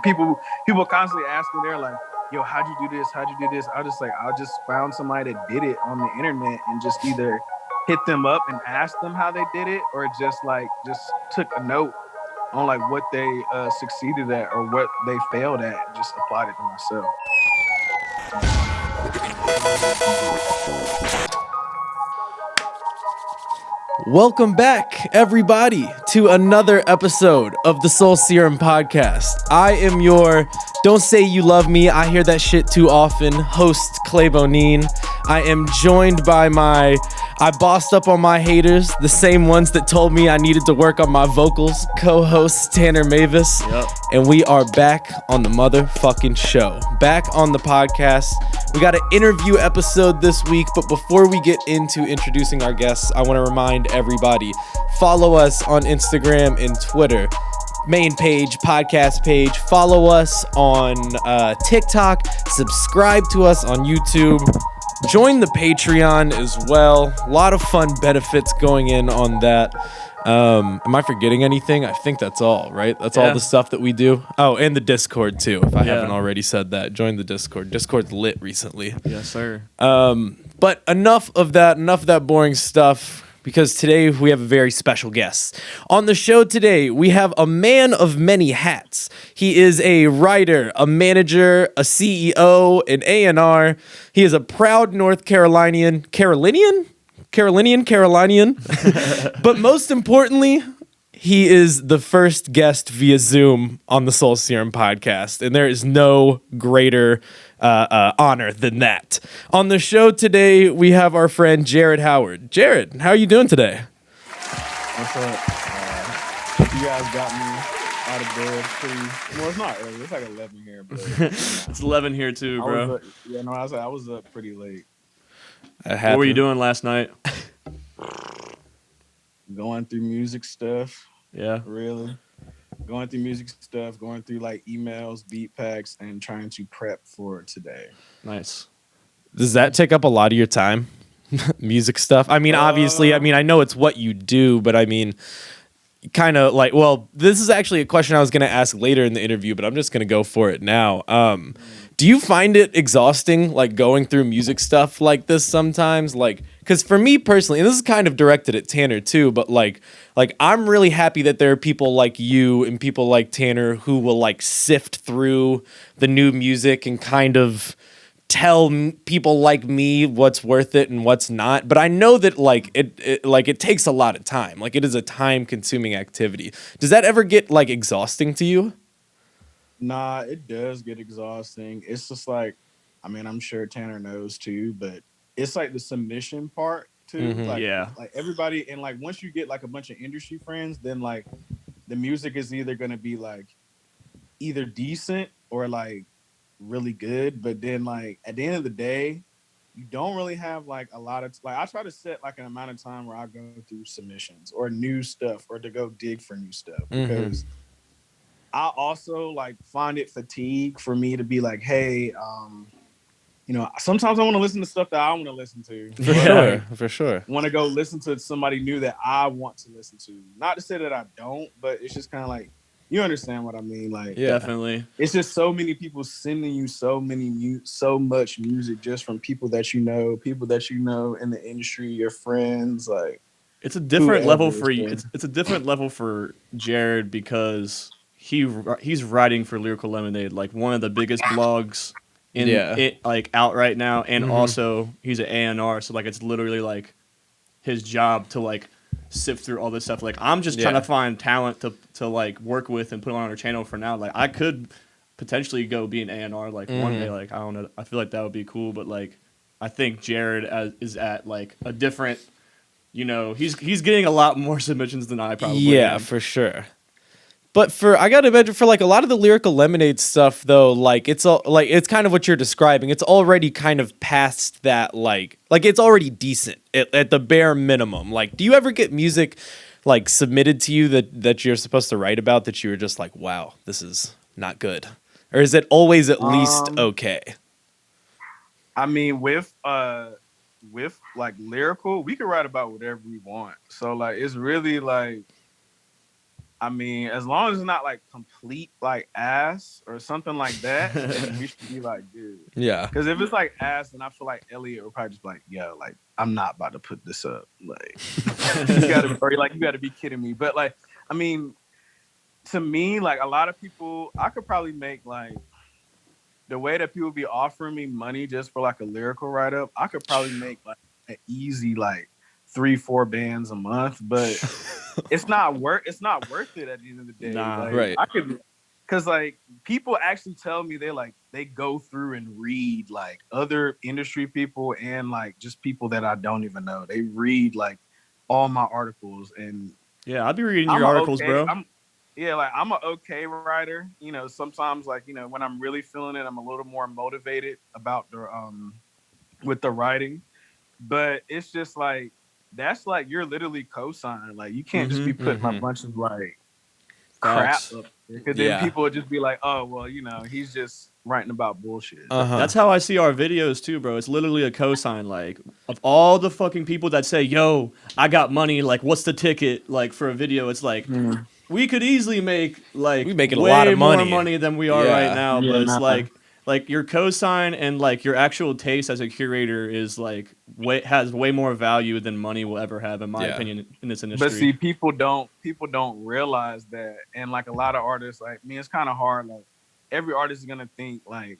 people constantly ask me, they're like, yo, how'd you do this? How'd you do this? I just found somebody that did it on the internet and just either hit them up and ask them how they did it, or just took a note on like what they succeeded at or what they failed at and just applied it to myself. Welcome back, everybody, to another episode of the Soul Serum podcast. I am your Don't Say You Love Me, I hear that shit too often, host Clay Bonine. I am joined by I bossed up on my haters, the same ones that told me I needed to work on my vocals, co-host Tanner Mavis. Yep. And we are back on the motherfucking show, back on the podcast. We got an interview episode this week, but before we get into introducing our guests, I want to remind everybody, follow us on Instagram and Twitter. Main page, podcast page. Follow us on TikTok. Subscribe to us on YouTube. Join the Patreon as well. A lot of fun benefits going in on that. Am I forgetting anything? I think that's all, right? That's all the stuff that we do. Oh, and the Discord too, if I haven't already said that. Join the Discord. Discord's lit recently. Yes, sir. But enough of that boring stuff, because today we have a very special guest. On the show today, we have a man of many hats. He is a writer, a manager, a CEO, an A&R. He is a proud North Carolinian. But most importantly, he is the first guest via Zoom on the Soul Serum podcast, and there is no greater honor than that. On the show today, we have our friend Jared Howard. Jared, how are you doing today? What's up? You guys got me out of bed pretty. Well, it's not early. It's like 11 here, but It's 11 here too, bro. I was up pretty late. What were you doing last night? Going through music stuff. Yeah. Really? Going through music stuff, going through like emails, beat packs, and trying to prep for today. Nice. Does that take up a lot of your time? Music stuff? I mean, obviously, I know it's what you do, but I mean, kind of like, well, this is actually a question I was going to ask later in the interview, but I'm just going to go for it now. Do you find it exhausting, like going through music stuff like this sometimes? Like, because for me personally, and this is kind of directed at Tanner too, but like I'm really happy that there are people like you and people like Tanner who will like sift through the new music and kind of tell people like me what's worth it and what's not. But I know that it takes a lot of time. Like, it is a time-consuming activity. Does that ever get like exhausting to you? Nah, it does get exhausting. It's just like, I mean, I'm sure Tanner knows too, but it's like the submission part too. Mm-hmm. Like everybody, and like once you get like a bunch of industry friends, then like the music is either gonna be like either decent or like really good. But then like at the end of the day, you don't really have like a lot of like I try to set like an amount of time where I go through submissions or new stuff or to go dig for new stuff, because I also like find it fatigue for me to be like, hey, sometimes I want to listen to stuff that I want to listen to. For sure. Want to go listen to somebody new that I want to listen to. Not to say that I don't, but it's just kind of like, you understand what I mean? Like, yeah, definitely. It's just so many people sending you so much music just from people that you know in the industry, your friends, like. It's a different level for you. It's a different level for Jared because he's writing for Lyrical Lemonade, like one of the biggest blogs in it, like out right now, and also he's an A&R, so like it's literally like his job to like sift through all this stuff. Like, I'm just trying to find talent to like work with and put on our channel for now. Like, I could potentially go be an A&R like one day. Like, I don't know. I feel like that would be cool, but like I think Jared is at like a different. He's getting a lot more submissions than I probably am. For sure. But I gotta imagine for like a lot of the Lyrical Lemonade stuff though, like it's kind of what you're describing. It's already kind of past that like it's already decent at the bare minimum. Like, do you ever get music like submitted to you that you're supposed to write about that you were just like, wow, this is not good? Or is it always at least okay? I mean, with like lyrical, we can write about whatever we want. So like it's really like I mean, as long as it's not like complete like ass or something like that, then we should be like good. Yeah. Because if it's like ass, then I feel like Elliot would probably just be like, yo, like I'm not about to put this up. Like you gotta be kidding me. But like, I mean, to me, like a lot of people, I could probably make like the way that people be offering me money just for like a lyrical write up, I could probably make like an easy like 3-4 bands a month, but it's not worth it at the end of the day. Nah, like right. I could, because like people actually tell me they go through and read like other industry people and like just people that I don't even know. They read like all my articles, and Yeah, I'll be reading your articles, bro. I'm an okay writer. You know, sometimes like, you know, when I'm really feeling it, I'm a little more motivated about the with the writing. But it's just like that's like you're literally co-signed. Like you can't just be putting a bunch of like crap Facts. up there, because then people would just be like, oh well, you know, he's just writing about bullshit. That's how I see our videos too, bro. It's literally a cosign. Like, of all the fucking people that say, yo, I got money, like what's the ticket like for a video, it's like we could easily make like We making way a lot of money. more money than we are right now. Yeah, But it's nah. like your cosign and like your actual taste as a curator is like has way more value than money will ever have, in my opinion, in this industry. But see, people don't realize that, and like a lot of artists, like me, it's kind of hard. Like every artist is gonna think like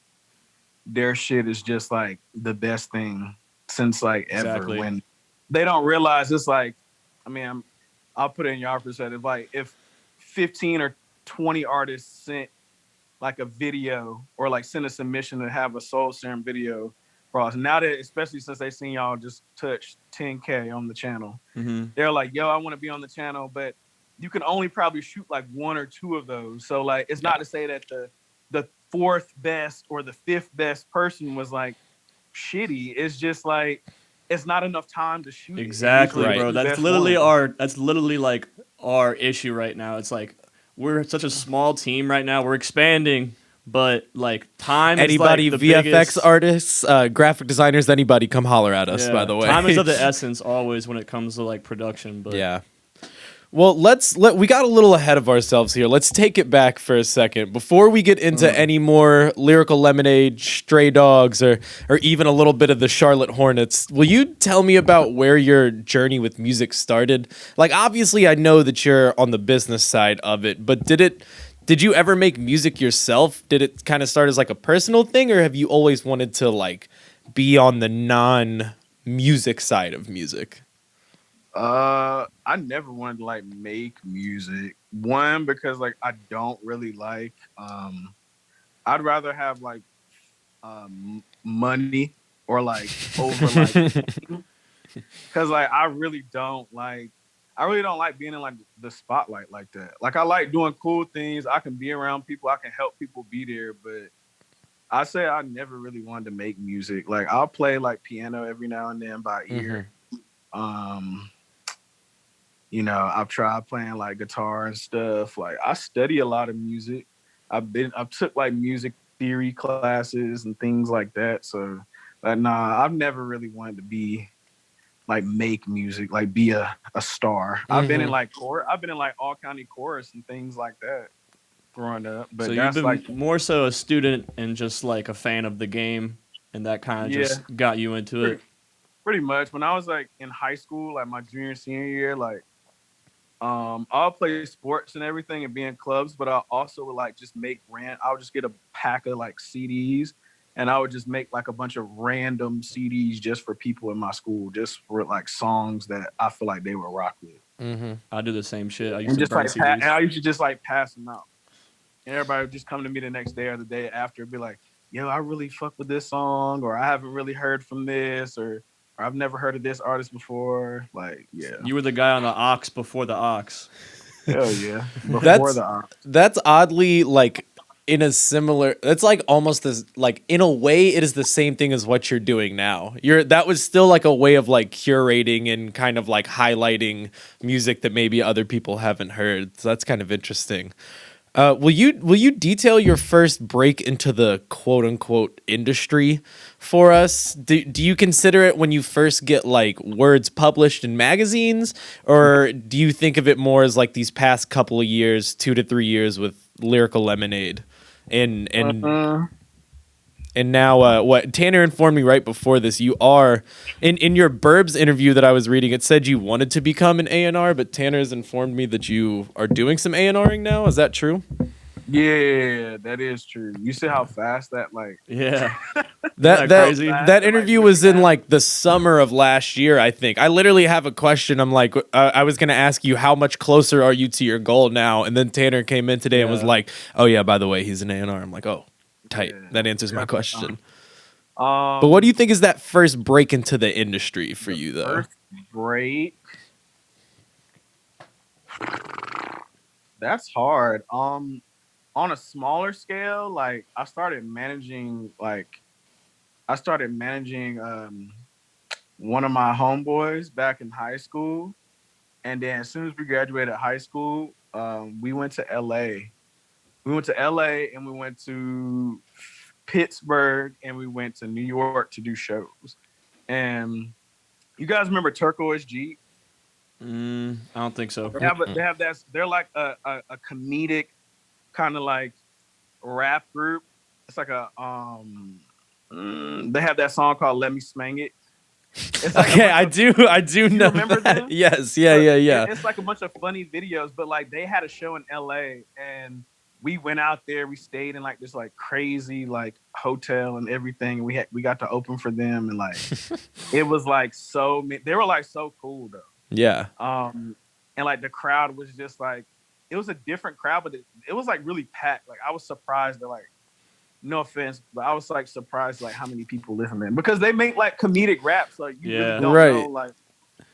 their shit is just like the best thing since like ever. When they don't realize it's like, I mean, I'll put it in your perspective. Like if 15 or 20 artists sent like a video or like send a submission to have a Soul Serum video for us. Now that, especially since they seen y'all just touch 10K on the channel, they're like, yo, I want to be on the channel, but you can only probably shoot like 1 or 2 of those. So like, it's not to say that the 4th best or the 5th best person was like shitty. It's just like, it's not enough time to shoot. Exactly, bro. That's literally like our issue right now. It's like, we're such a small team right now. We're expanding, but like time anybody, is like the VFX biggest... artists, graphic designers, anybody, come holler at us. By the way, time is of the essence always when it comes to like production. But yeah. Well, we got a little ahead of ourselves here. Let's take it back for a second before we get into any more Lyrical Lemonade, Stray Dogs, or even a little bit of the Charlotte Hornets. Will you tell me about where your journey with music started? Like, obviously, I know that you're on the business side of it, but did you ever make music yourself? Did it kind of start as like a personal thing, or have you always wanted to like be on the non-music side of music? I never wanted to like make music. One, because like I don't really like I'd rather have like money or like over like because like I really don't like being in like the spotlight like that. Like I like doing cool things. I can be around people, I can help people be there, but I say I never really wanted to make music. Like I'll play like piano every now and then by ear. You know, I've tried playing like guitar and stuff. Like I study a lot of music. I've took like music theory classes and things like that. So, but nah, I've never really wanted to be like make music, like be a star. I've been in like all county chorus and things like that growing up. But so that's you've been like more so a student and just like a fan of the game, and that kind of just got you into it. Pretty much. When I was like in high school, like my junior senior year, like I'll play sports and everything and be in clubs, but I also would like just I would just get a pack of like CDs, and I would just make like a bunch of random CDs just for people in my school, just for like songs that I feel like they would rock with. I do the same shit. I used and to just burn like CDs. and I used to just like pass them out, and everybody would just come to me the next day or the day after and be like, yo, I really fuck with this song, or I haven't really heard from this, or I've never heard of this artist before. Like, yeah. You were the guy on the Ox before the Ox. Hell yeah. Before the Ox. That's oddly like in a similar, that's like almost as like in a way it is the same thing as what you're doing now. That was still like a way of like curating and kind of like highlighting music that maybe other people haven't heard. So that's kind of interesting. Will you detail your first break into the quote unquote industry for us? Do you consider it when you first get like words published in magazines, or do you think of it more as like these past couple of years, 2 to 3 years with Lyrical Lemonade, and Uh, and now, what Tanner informed me right before this, you are in your Burbs interview that I was reading. It said you wanted to become an A&R, but Tanner's informed me that you are doing some A&Ring now. Is that true? yeah, that is true. You see how fast that like Yeah. Isn't That that that crazy? that like interview really was in happened? like the summer of last year, I think. I literally have a question. I'm like, I was gonna ask you how much closer are you to your goal now, and then Tanner came in today and was Yeah. like, "Oh yeah, by the way, he's an A&R." I'm like, "Oh, tight." Yeah, That answers my definitely. question. But what do you Um, think is that first break into the industry for the you, though? first break, that's hard. On a smaller scale, like I started managing one of my homeboys back in high school, and then as soon as we graduated high school, we went to LA. We went to LA and we went to Pittsburgh and we went to New York to do shows. And you guys remember Turquoise Jeep? I don't think so. They have that. They're like a comedic kind of like rap group. It's like they have that song called "Let Me Smang It." It's like a Okay, bunch I of. do, I do You know remember that. them? Yes, yeah, So yeah, yeah. it's like a bunch of funny videos, but like they had a show in LA and we went out there. We stayed in like this like crazy like hotel and everything. We got to open for them and like it was like they were like so cool though. Yeah. And like the crowd was just like it was a different crowd, but it was like really packed. Like I was surprised that like no offense, but I was like surprised like how many people listen to them because they make like comedic rap, so like, you really Yeah. don't know Right. like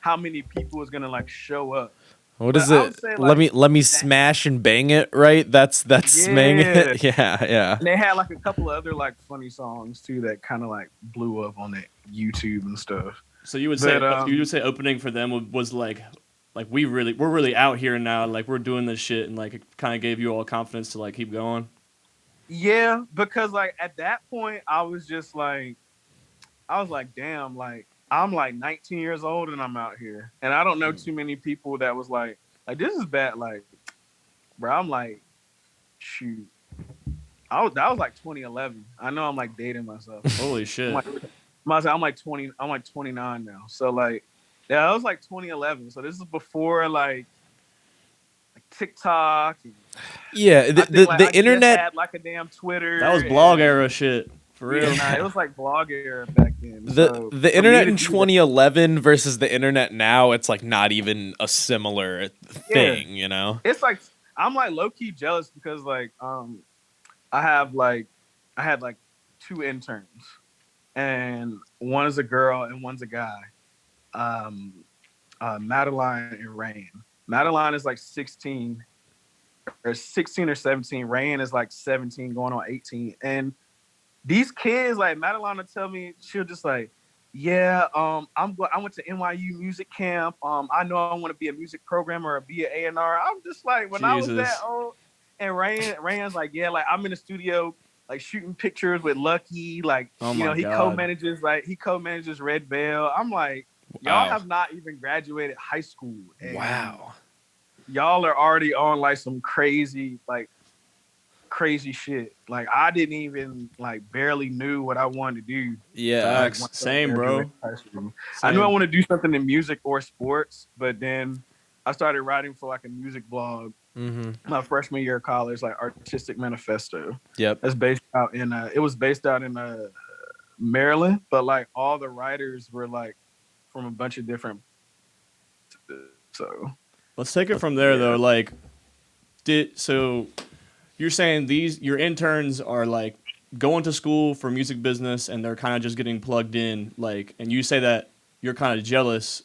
how many people is gonna like show up. What But is I it? would say Let like me let me that, smash and bang it, right? That's smang yeah. it. Yeah, yeah. And they had like a couple of other like funny songs too that kind of like blew up on the YouTube and stuff. So you would say But opening for them was like we're really out here now, like we're doing this shit, and like it kind of gave you all confidence to like keep going. yeah, because like at that point I was like, damn, like I'm like 19 years old and I'm out here. And I don't know too many people that was like this is bad. Like, bro, I'm like, shoot. That was like 2011. I know I'm like dating myself. Holy I'm shit. like I'm like 20, I'm like 29 now. So like, yeah, that was like 2011. So this is before like TikTok. And Yeah, I think like the I just internet. had like a damn That was Twitter blog and era shit. For yeah, real. nah, it was like blog era back then. the So the for me internet to in do that, 2011 versus the internet now, it's like not even a similar yeah, thing, you know? it's like I'm like low key jealous because like I have like I had like two interns and one is a girl and one's a guy. Um, Madeline and Rain. Madeline is like 16 or 17. Rain is like 17 going on 18. And these kids, like Madeline will tell me, she'll just like, yeah, I went to NYU music camp. I know I want to be a music programmer or be an A&R. I'm just like, when I was that Jesus. old, and Rayan's like, yeah, like I'm in the studio, like shooting pictures with Lucky, like Oh my god. he co-manages Red Veil. I'm like, y'all Wow. have not even graduated high school, and Wow. y'all are already on like some crazy shit. Like I didn't even like barely knew what I wanted to do. Yeah. Like Facts. once I Same, graduated bro. high school, I knew I Same. wanted to do something in music or sports, but then I started writing for like a music blog Mm-hmm. my freshman year of college, like Artistic Manifesto. Yep. That's based out in it was based out in Maryland, but like all the writers were like from a bunch of different. So Let's take it from there yeah, though. Like so you're saying these your interns are like going to school for music business and they're kind of just getting plugged in, like, and you say that you're kind of jealous.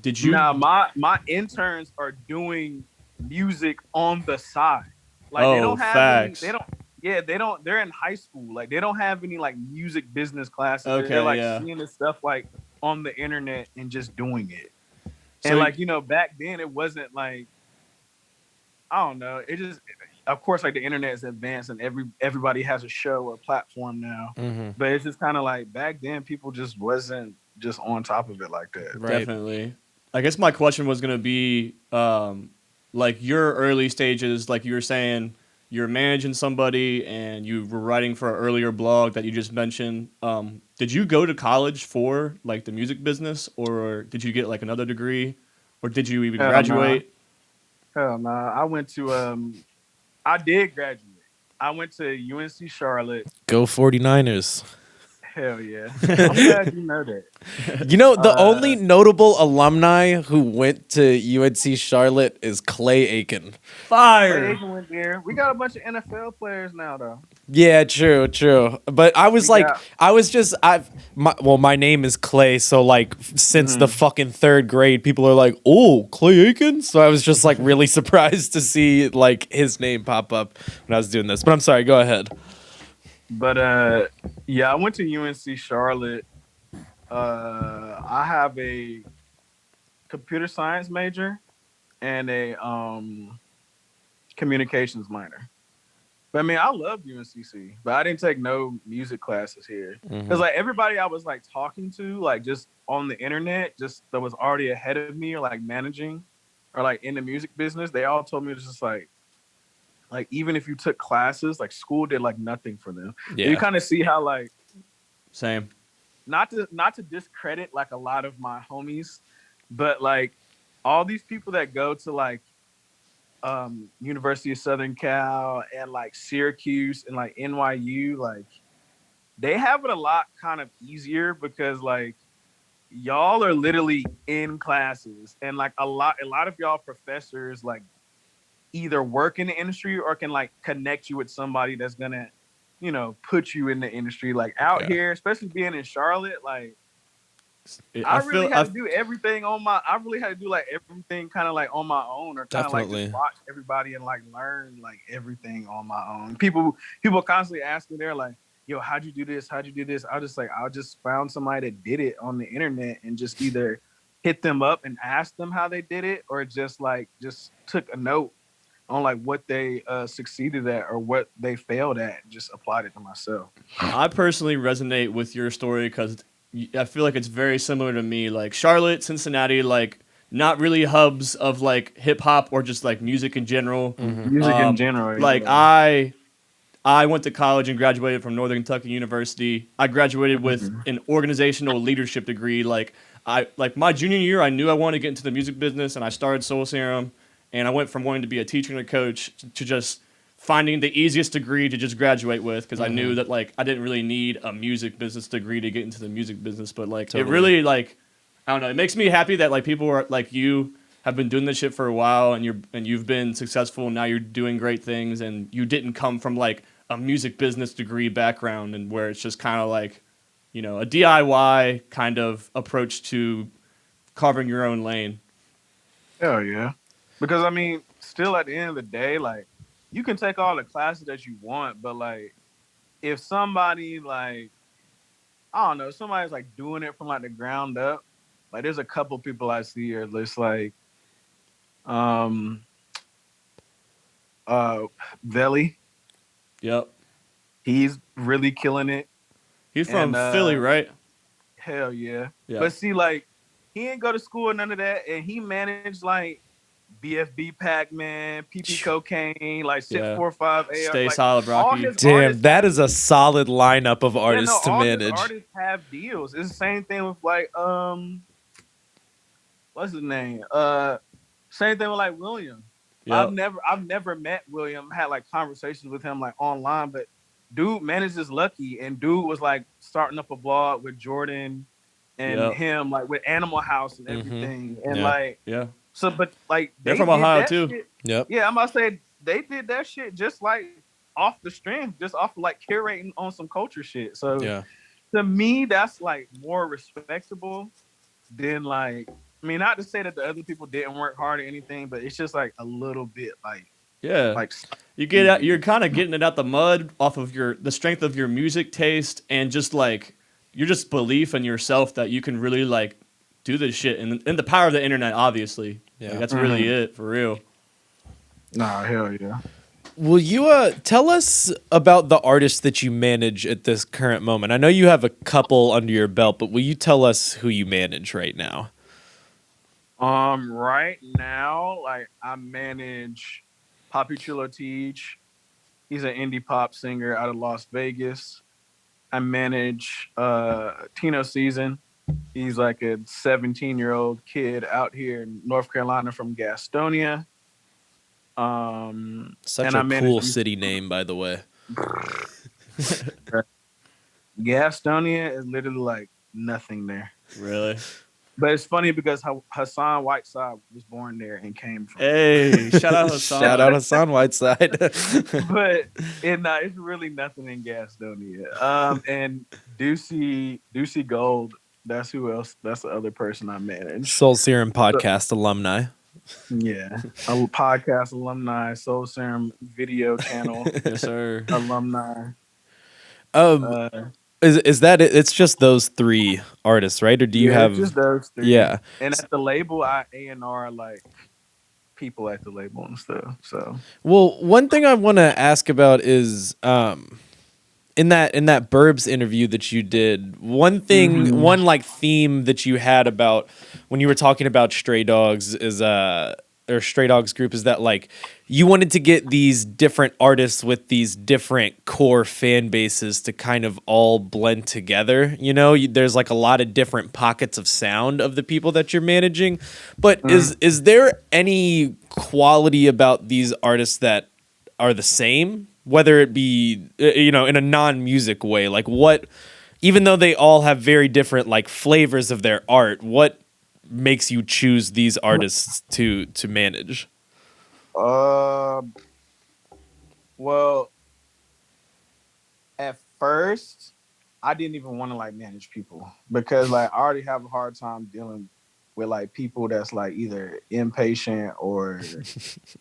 Did you now my interns are doing music on the side. Like they Oh, don't have any. They facts. don't. Yeah, they don't. They're in high school. Like they don't have any like music business classes. They're Okay, like yeah. seeing this stuff like on the internet and just doing it. And So like back then it wasn't like I don't know. It just of course, like the internet is advanced and everybody has a show or platform now. Mm-hmm. But it's just kind of like back then, people just wasn't just on top of it like that. Right. Definitely. I guess my question was gonna be, like your early stages, like you were saying, you're managing somebody and you were writing for an earlier blog that you just mentioned. Did you go to college for like the music business, or did you get like another degree, or did you even Hell nah. graduate? Hell nah. I did graduate. I went to UNC Charlotte. Go 49ers. Hell yeah. I'm glad you know that. You know, the only Uh, notable alumni who went to UNC Charlotte is Clay Aiken. Clay Fire. Aiken went there. We got a bunch of NFL players now, though. Yeah, true, true. But I was We like, got. my name is Clay, so like since the Mhm. fucking third grade, people are like, oh, Clay Aiken. So I was just like really surprised to see like his name pop up when I was doing this. But I'm sorry, go ahead. But yeah, I went to UNC Charlotte. I have a computer science major and a communications minor. But I mean, I loved UNCC, but I didn't take no music classes here because like everybody I was like talking to, like just on the internet, just that was already ahead of me or like managing or like in the music business, they all told me it was just like even if you took classes, like school did like nothing for them. Yeah. You kind of see how like Same. not to discredit like a lot of my homies, but like all these people that go to like University of Southern Cal and like Syracuse and like NYU, like they have it a lot kind of easier because like y'all are literally in classes and like a lot of y'all professors like either work in the industry or can like connect you with somebody that's gonna, put you in the industry. Like out Yeah. here, especially being in Charlotte, like I I feel really had to do everything I really had to do like everything kind of like on my own or kind of like Definitely. just watch everybody and like learn like everything on my own. People constantly ask me, they're like, yo, how'd you do this? How'd you do this? I just found somebody that did it on the internet and just either hit them up and asked them how they did it or just took a note on like what they succeeded at or what they failed at and just applied it to myself. I personally resonate with your story because I feel like it's very similar to me. Like Charlotte, Cincinnati, like not really hubs of like hip hop or just like music in general. Music in general. Like Yeah. I went to college and graduated from Northern Kentucky University. I graduated with Mhm. an organizational leadership degree. Like my junior year, I knew I wanted to get into the music business, and I started Serum. And I went from wanting to be a teacher and a coach to just finding the easiest degree to just graduate with because I knew that like I didn't really need a music business degree to get into the music business. But like it Totally. really like I don't know. It makes me happy that like people are like you have been doing this shit for a while and you've been successful and now you're doing great things and you didn't come from like a music business degree background and where it's just kind of like a DIY kind of approach to carving your own lane. Hell yeah. Because I mean, still at the end of the day, like you can take all the classes that you want, but like if somebody like I don't know, somebody's like doing it from like the ground up, like there's a couple people I see are just like um uh Veli. Yep. He's really killing it. He's from And Philly, right? hell yeah. Yeah. But see, like he didn't go to school or none of that, and he managed like BFB Pac-Man, PP Cocaine, like Sit Yeah. 45 AR, Stay like solid, all Rocky. his Damn, artists that have is a solid lineup of yeah, no, artists to all his manage. artists have deals. It's the same thing with like what's his name? Same thing with like William. Yep. I've never met William, had like conversations with him like online, but dude manages Lucky and dude was like starting up a blog with Jordan and Yep. him like with Animal House and everything. And Yeah. like Yeah. so but like They're they from did Ohio, that too. shit. Yep. Yeah, I'm about to say they did that shit just like off the strength, just off of like curating on some culture shit. So Yeah. to me, that's like more respectable than like I mean, not to say that the other people didn't work hard or anything, but it's just like a little bit Yeah. like You're kind of getting it out the mud off of the strength of your music taste and just like your just belief in yourself that you can really like do this shit and the power of the internet, obviously. Yeah. Like, that's really it for real. Nah, hell yeah. Will you tell us about the artists that you manage at this current moment? I know you have a couple under your belt, but will you tell us who you manage right now? Right now, like I manage Poppy Chulo Teach. He's an indie pop singer out of Las Vegas. I manage Tino Season. He's like a 17-year-old kid out here in North Carolina from Gastonia. Such And a I manage cool city name, by the way. Gastonia is literally like nothing there. Really? But it's funny because Hassan Whiteside was born there and came from there. Hey, shout out Hassan. Shout out Hassan Whiteside. But it's really nothing in Gastonia. And Ducey Gold, that's who else. That's the other person I manage. Soul Serum podcast alumni. Yeah, a podcast alumni, Soul Serum video channel Yes, sir. alumni. Um, is that it? It's just those three artists, right? Or do you have just those three? Yeah. And at the label, I A&R like people at the label and stuff. So Well, one thing I want to ask about is in that Burbs interview that you did, one like theme that you had about when you were talking about Stray Dogs is or Stray Dogs group is that like you wanted to get these different artists with these different core fan bases to kind of all blend together. You know, there's like a lot of different pockets of sound of the people that you're managing, but is there any quality about these artists that are the same, whether it be in a non-music way? Like what, even though they all have very different like flavors of their art, what makes you choose these artists to manage? Well, at first, I didn't even want to like manage people because like I already have a hard time dealing with like people that's like either impatient or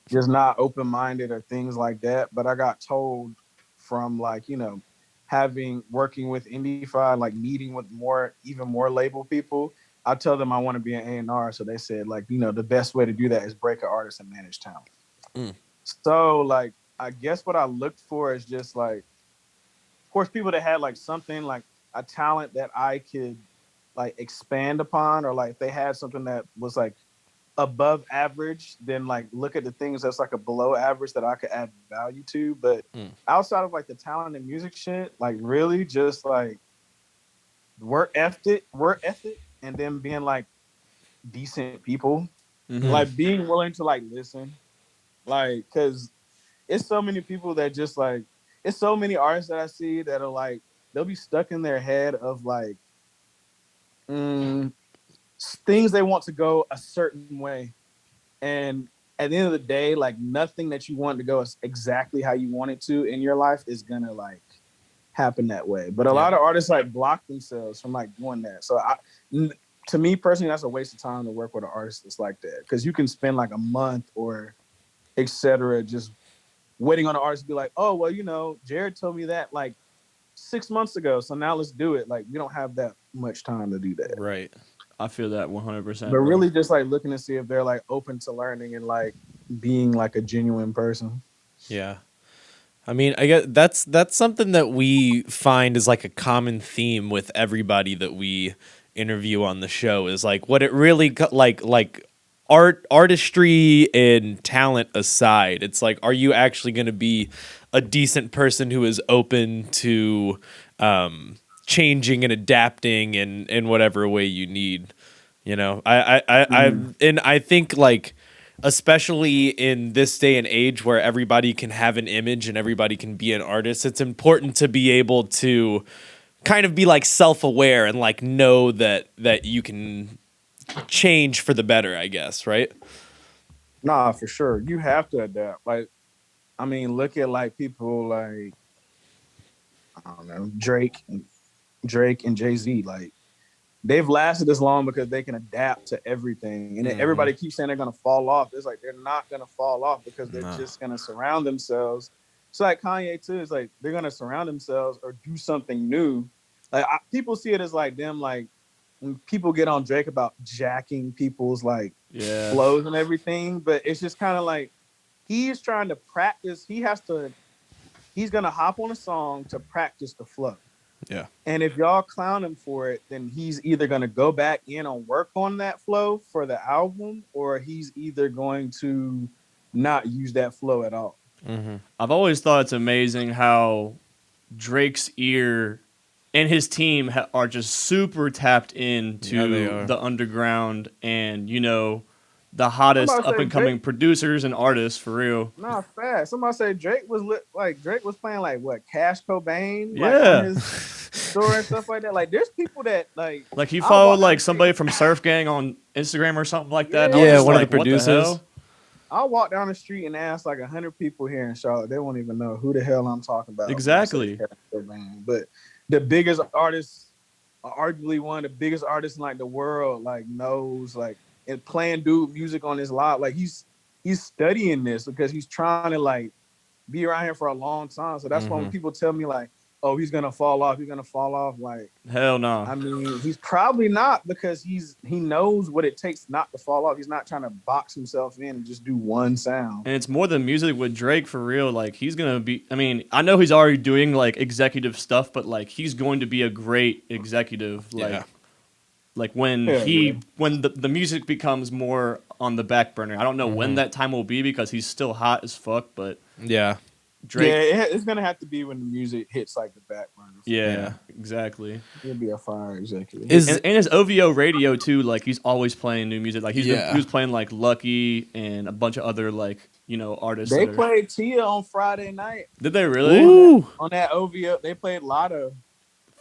just not open-minded or things like that. But I got told from like, working with IndieFi, like meeting with even more label people, I tell them I want to be an A&R. So they said like, the best way to do that is break an artist and manage talent. So like, I guess what I looked for is just like, of course, people that had like something like a talent that I could like expand upon, or like if they had something that was like above average, then like look at the things that's like a below average that I could add value to. But outside of like the talent and music shit, like really just like work ethic, and then being like decent people, like being willing to like listen, like because it's so many people that just like it's so many artists that I see that are like they'll be stuck in their head of like things they want to go a certain way, and at the end of the day, like nothing that you want to go exactly how you want it to in your life is gonna like happen that way. But a lot of artists like block themselves from like doing that. So to me personally, that's a waste of time to work with an artist that's like that, because you can spend like a month or etc. just waiting on an artist to be like, oh well, Jared told me that like 6 months ago, so now let's do it. Like we don't have that much time to do that. Right. I feel that 100%. But really just like looking to see if they're like open to learning and like being like a genuine person. Yeah. I mean, I guess that's something that we find is like a common theme with everybody that we interview on the show is like what it really like artistry and talent aside, it's like, are you actually going to be a decent person who is open to changing and adapting in whatever way you need? I think like, especially in this day and age where everybody can have an image and everybody can be an artist, it's important to be able to kind of be like self-aware and like know that you can change for the better, I guess, right? Nah, for sure. You have to adapt. Like, I mean, look at like people like, I don't know, Drake and Jay-Z. Like, they've lasted this long because they can adapt to everything. And everybody keeps saying they're going to fall off. It's like, they're not going to fall off because they're just going to surround themselves. It's like Kanye too. It's like, they're going to surround themselves or do something new. Like people see it as like them, like when people get on Drake about jacking people's like flows and everything. But it's just kind of like, he's trying to practice. He's gonna hop on a song to practice the flow. Yeah. And if y'all clown him for it, then he's either gonna go back in and work on that flow for the album, or he's either going to not use that flow at all. I've always thought it's amazing how Drake's ear and his team are just super tapped Yeah, they into are. the underground and the I'm hottest about to up say and coming Drake. producers and artists for real. Nah, fast. Somebody say Drake was playing like what Cash Cobain like on Yeah. his store and stuff like that. Like there's people that like Like he I'll followed walk down like the street. somebody from Surf Gang on Instagram or something like that. And I was Yeah, Yeah, just one of the like, what the producers. hell? I'll walk down the street and ask like 100 people here in Charlotte. They won't even know who the hell I'm talking about. when I say Exactly. Cash Cobain. But the biggest artists, arguably one of the biggest artists in like the world, like knows like and playing dude music on his live. Like he's studying this because he's trying to like be around here for a long time. So that's why when people tell me like, oh, he's gonna fall off, like Hell no. I mean, he's probably not because he knows what it takes not to fall off. He's not trying to box himself in and just do one sound. And it's more than music with Drake for real. Like he's gonna be. I mean, I know he's already doing like executive stuff, but like he's going to be a great executive. Like, Yeah. like when when the music becomes more on the back burner. I don't know when that time will be because he's still hot as fuck. But Yeah. Drake. Yeah, it's gonna have to be when the music hits like the back burner. Yeah, exactly. He'll be a fire executive. And his OVO radio too. Like he's always playing new music. Like he was playing like Lucky and a bunch of other like artists. They played Tia on Friday night. Did they really? Ooh. On that OVO, they played Lotto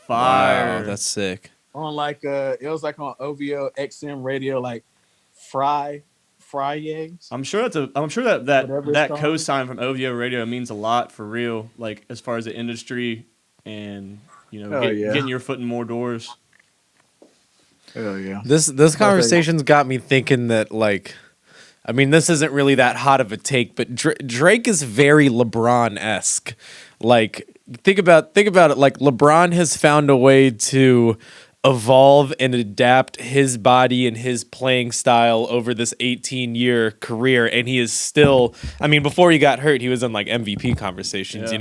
Fire. Wow, that's sick. on like it was like on OVO XM radio, like Fridays. I'm sure that Whatever it's that called. cosign from OVO Radio means a lot for real. Like as far as the industry and getting your foot in more doors. Hell yeah. This conversation's got me thinking that like, I mean, this isn't really that hot of a take, but Drake is very LeBron-esque. Like, think about it. Like LeBron has found a way to evolve and adapt his body and his playing style over this 18-year career, and he is still, I mean, before he got hurt he was in like MVP conversations.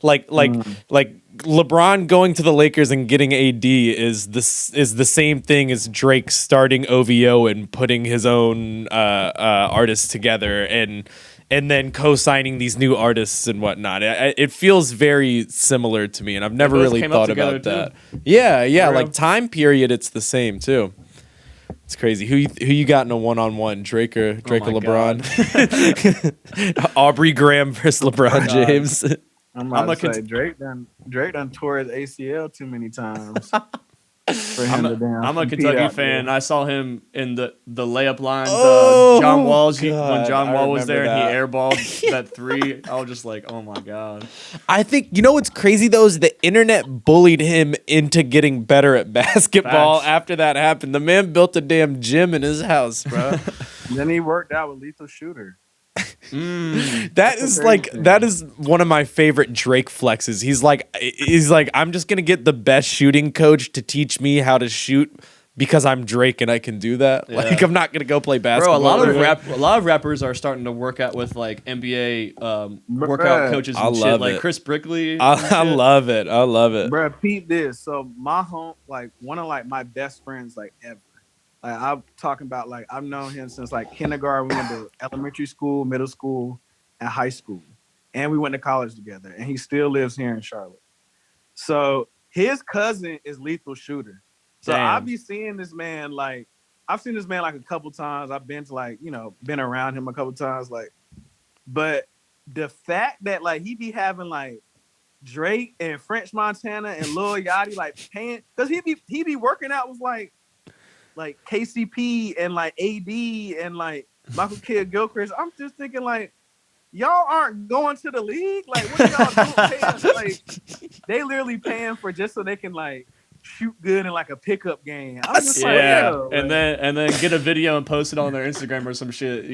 Like LeBron going to the Lakers and getting AD is the same thing as Drake starting OVO and putting his own artists together and then co-signing these new artists and whatnot. It feels very similar to me, and I've never really thought about that. Yeah, like time period, it's the same too. It's crazy. Who you got in a one-on-one? Drake or LeBron? Aubrey Graham versus LeBron James. I'm about to say Drake done tore his ACL too many times. I'm a Kentucky fan. I saw him in the layup line. Oh, John Wall's God, when John Wall was remember there and he that. airballed that three. I was just like, oh my god. I think what's crazy though is the internet bullied him into getting better at basketball. Facts. After that happened. The man built a damn gym in his house, bro. Then he worked out with Lethal Shooter. That is one of my favorite Drake flexes. He's like, I'm just gonna get the best shooting coach to teach me how to shoot because I'm Drake and I can do that. Yeah. Like, I'm not gonna go play Bro, basketball. a lot of rappers are starting to work out with like NBA workout coaches and shit. love Like it. Chris Brickley. I love it. I love it. Bro, peep this. So my one of like my best friends like ever. Like I'm talking about like I've known him since like kindergarten. We went to elementary school, middle school, and high school, and we went to college together. And he still lives here in Charlotte. So his cousin is Lethal Shooter. So Damn. I'll be seeing this man like I've seen this man like a couple times. I've been to like been around him a couple times. Like, but the fact that like he be having like Drake and French Montana and Lil Yachty like paying because he be working out with like KCP and like AD and like Michael Kidd Gilchrist. I'm just thinking like y'all aren't going to the league. Like what are y'all doing? Paying? Like they literally paying for just so they can like shoot good in like a pickup game. I'm just like, yo, and then get a video and post it on their Instagram or some shit.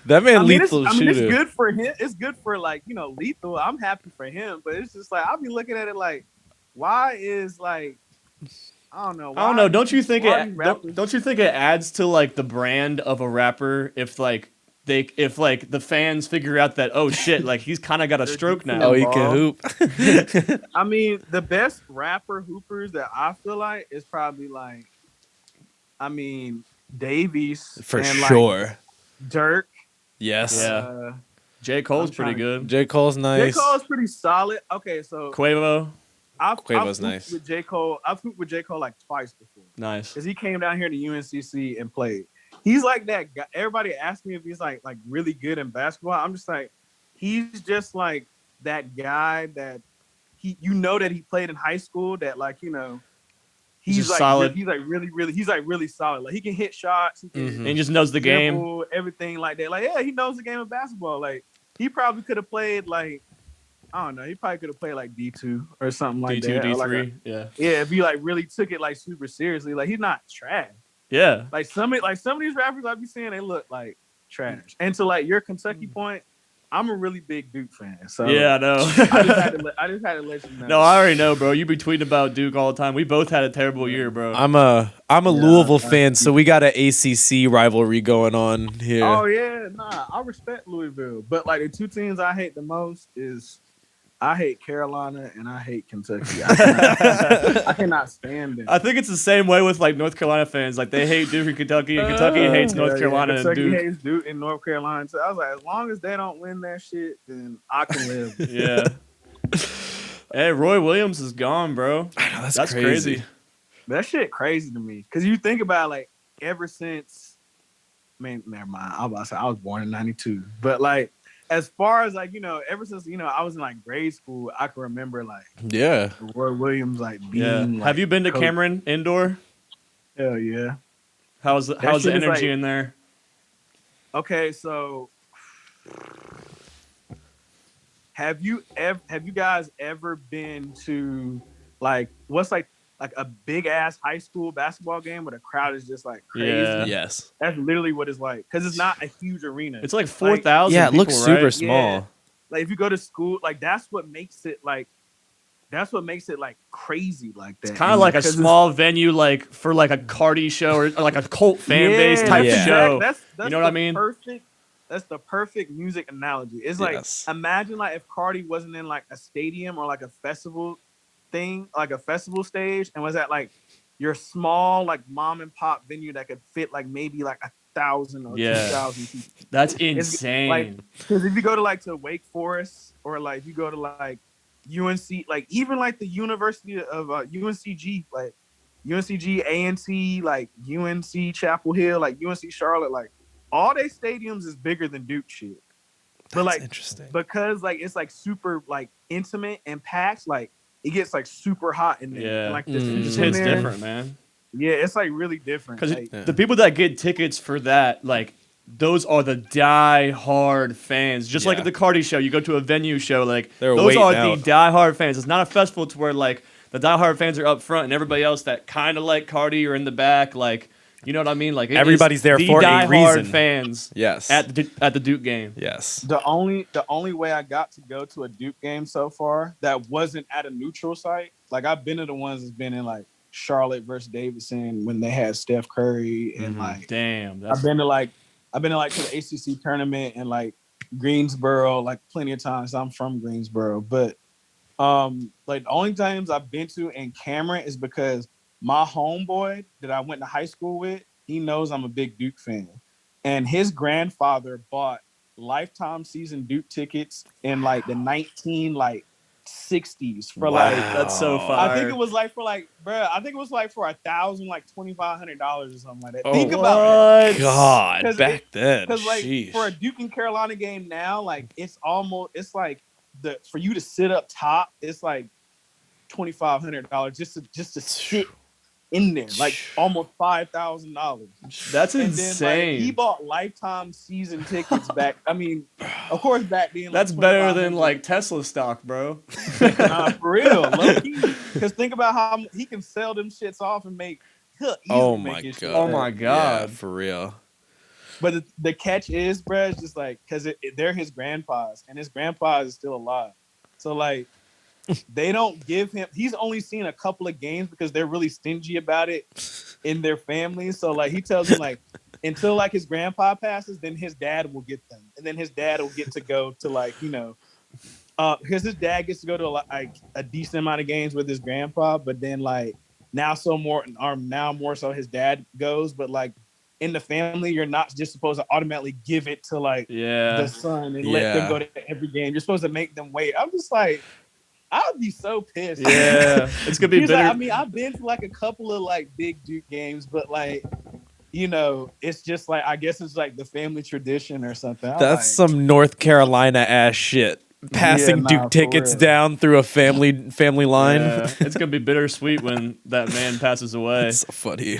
That man Lethal Shooter. It's good for him. It's good for like Lethal. I'm happy for him, but it's just like I'll be looking at it like, why is like. I don't know. Don't you think it adds to like the brand of a rapper if like if like the fans figure out that, oh shit, like he's kind of got a stroke now. Oh, he can hoop. I mean, the best rapper hoopers that I feel like is probably like, I mean, Davies For and sure. like Dirk. Yes. Yeah. J. Cole's pretty good. J. Cole's nice. J. Cole's pretty solid. Okay, so Quavo. I've Quavo's hooped nice. with J. Cole. I've hooped with J. Cole like twice before. Nice. Because he came down here to UNCC and played. He's like that guy. Everybody asks me if he's like really good in basketball. I'm just like, he's just like that guy that that he played in high school. That like he's like solid. He's like really solid. Like he can hit shots. He can And he just knows the game. Everything like that. Like yeah, he knows the game of basketball. Like he probably could have played like. I don't know. He probably could have played like D2 or something like D2, that. D3, like yeah. Yeah, if he like really took it like super seriously, like he's not trash. Yeah. Like some of these rappers I be seeing, they look like trash. And to like your Kentucky point, I'm a really big Duke fan. So yeah, I know. I just had to let you know. No, I already know, bro. You be tweeting about Duke all the time. We both had a terrible year, bro. I'm a Louisville fan, so we got an ACC rivalry going on here. Oh yeah, nah, I respect Louisville, but like the two teams I hate the most is I hate Carolina and I hate Kentucky. I cannot stand them. I think it's the same way with like North Carolina fans. Like they hate Duke and Kentucky hates North Carolina and Kentucky Duke. hates Duke and North Carolina. So I was like, as long as they don't win that shit, then I can live. Yeah. Hey, Roy Williams is gone, bro. I know, that's crazy. That shit crazy to me. Cause you think about like ever since, never mind. I was about to say I was born in '92, but like as far as like ever since I was in like grade school, I can remember like Roy Williams like being. Like, have you been to Cameron Indoor? Hell yeah. How's the energy in there? Okay, so have you guys ever been to like what's like a big ass high school basketball game where the crowd is just like crazy? Yeah. Yes. That's literally what it's like because it's not a huge arena. It's like 4,000. Yeah, it looks super right? small. Yeah. Like if you go to school, like that's what makes it like crazy like that. It's kind of like a small venue, like for like a Cardi show or like a cult fan base type show. That's you know what I mean? That's the perfect music analogy. It's like imagine like if Cardi wasn't in like a stadium or like a festival thing, like a festival stage, and was at like your small like mom and pop venue that could fit like maybe like 1,000 or 2,000 people. That's insane. Because if you go to Wake Forest or like if you go to like UNC, like even like the University of UNCG, like UNCG, A&T, like UNC Chapel Hill, like UNC Charlotte, like all their stadiums is bigger than Duke shit. But like interesting because like it's like super like intimate and packed, like it gets like super hot in there. Yeah, and, like it just hits different, man. Yeah, it's like really different. Because like, the people that get tickets for that, like those are the die-hard fans. Just like at the Cardi show, you go to a venue show, like those are the die-hard fans. It's not a festival to where like the die-hard fans are up front and everybody else that kind of like Cardi are in the back, like. You know what I mean? Like everybody's there for a reason. Fans, yes, at the Duke game. Yes. The only way I got to go to a Duke game so far that wasn't at a neutral site, like I've been to the ones that's been in like Charlotte versus Davidson when they had Steph Curry and like damn. I've been to like to the ACC tournament and like Greensboro like plenty of times. I'm from Greensboro, but like the only times I've been to in Cameron is because my homeboy that I went to high school with, he knows I'm a big Duke fan. And his grandfather bought lifetime season Duke tickets in like the 1960s for like that's so fire. I think it was like for like $1,000, like $2,500 or something like that. Think about it. God, back then. Because like for a Duke and Carolina game now, like it's like for you to sit up top, it's like $2,500 just to sit in there, like almost $5,000. That's insane. Then, like, he bought lifetime season tickets back. I mean, of course, back then. That's like, better than like Tesla stock, bro. Nah, for real, low key. Because think about how he can sell them shits off and make. Oh my god! Oh my god! Yeah, for real. But the catch is, bro, it's just like because they're his grandpas, and his grandpa is still alive. So like, they don't give him. He's only seen a couple of games because they're really stingy about it in their family. So like he tells him like until like his grandpa passes, then his dad will get them, and then his dad will get to go to like because his dad gets to go to like a decent amount of games with his grandpa, but then like now more so his dad goes, but like in the family, you're not just supposed to automatically give it to like the son and let them go to every game. You're supposed to make them wait. I'm just like, I would be so pissed. Yeah, it's gonna be He's bitter. like, I mean, I've been to like a couple of like big Duke games, but like, it's just like I guess it's like the family tradition or something. That's like, some North Carolina ass shit. Passing Duke tickets down through a family line. Yeah, it's gonna be bittersweet when that man passes away. It's so funny.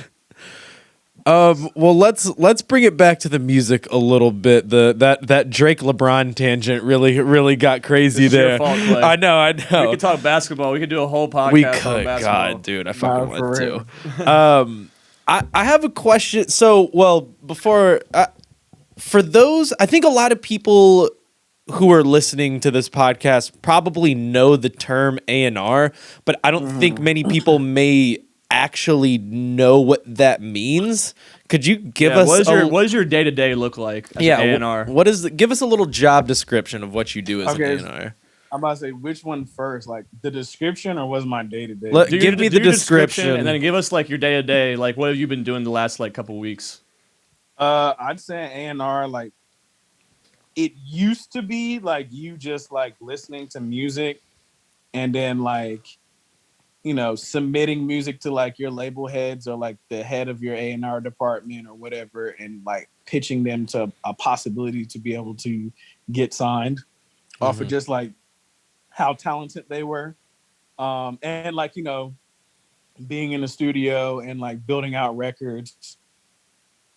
Well, let's bring it back to the music a little bit. That Drake LeBron tangent really got crazy it's there. Your fault, Clay. I know. We could talk basketball. We could do a whole podcast We on could, basketball. God, dude, I fucking want to. I have a question. So, well, before for those, I think a lot of people who are listening to this podcast probably know the term A&R, but I don't think many people may actually know what that means. Could you give us what does your day-to-day look like as an A&R? Give us a little job description of what you do as an A&R. I'm about to say which one first, like the description or was my day-to-day? Give me the description and then give us like your day-to-day, like what have you been doing the last like couple weeks? I'd say A&R, like it used to be like you just like listening to music and then like submitting music to like your label heads or like the head of your A&R department or whatever, and like pitching them to a possibility to be able to get signed off of just like how talented they were. And like, being in the studio and like building out records,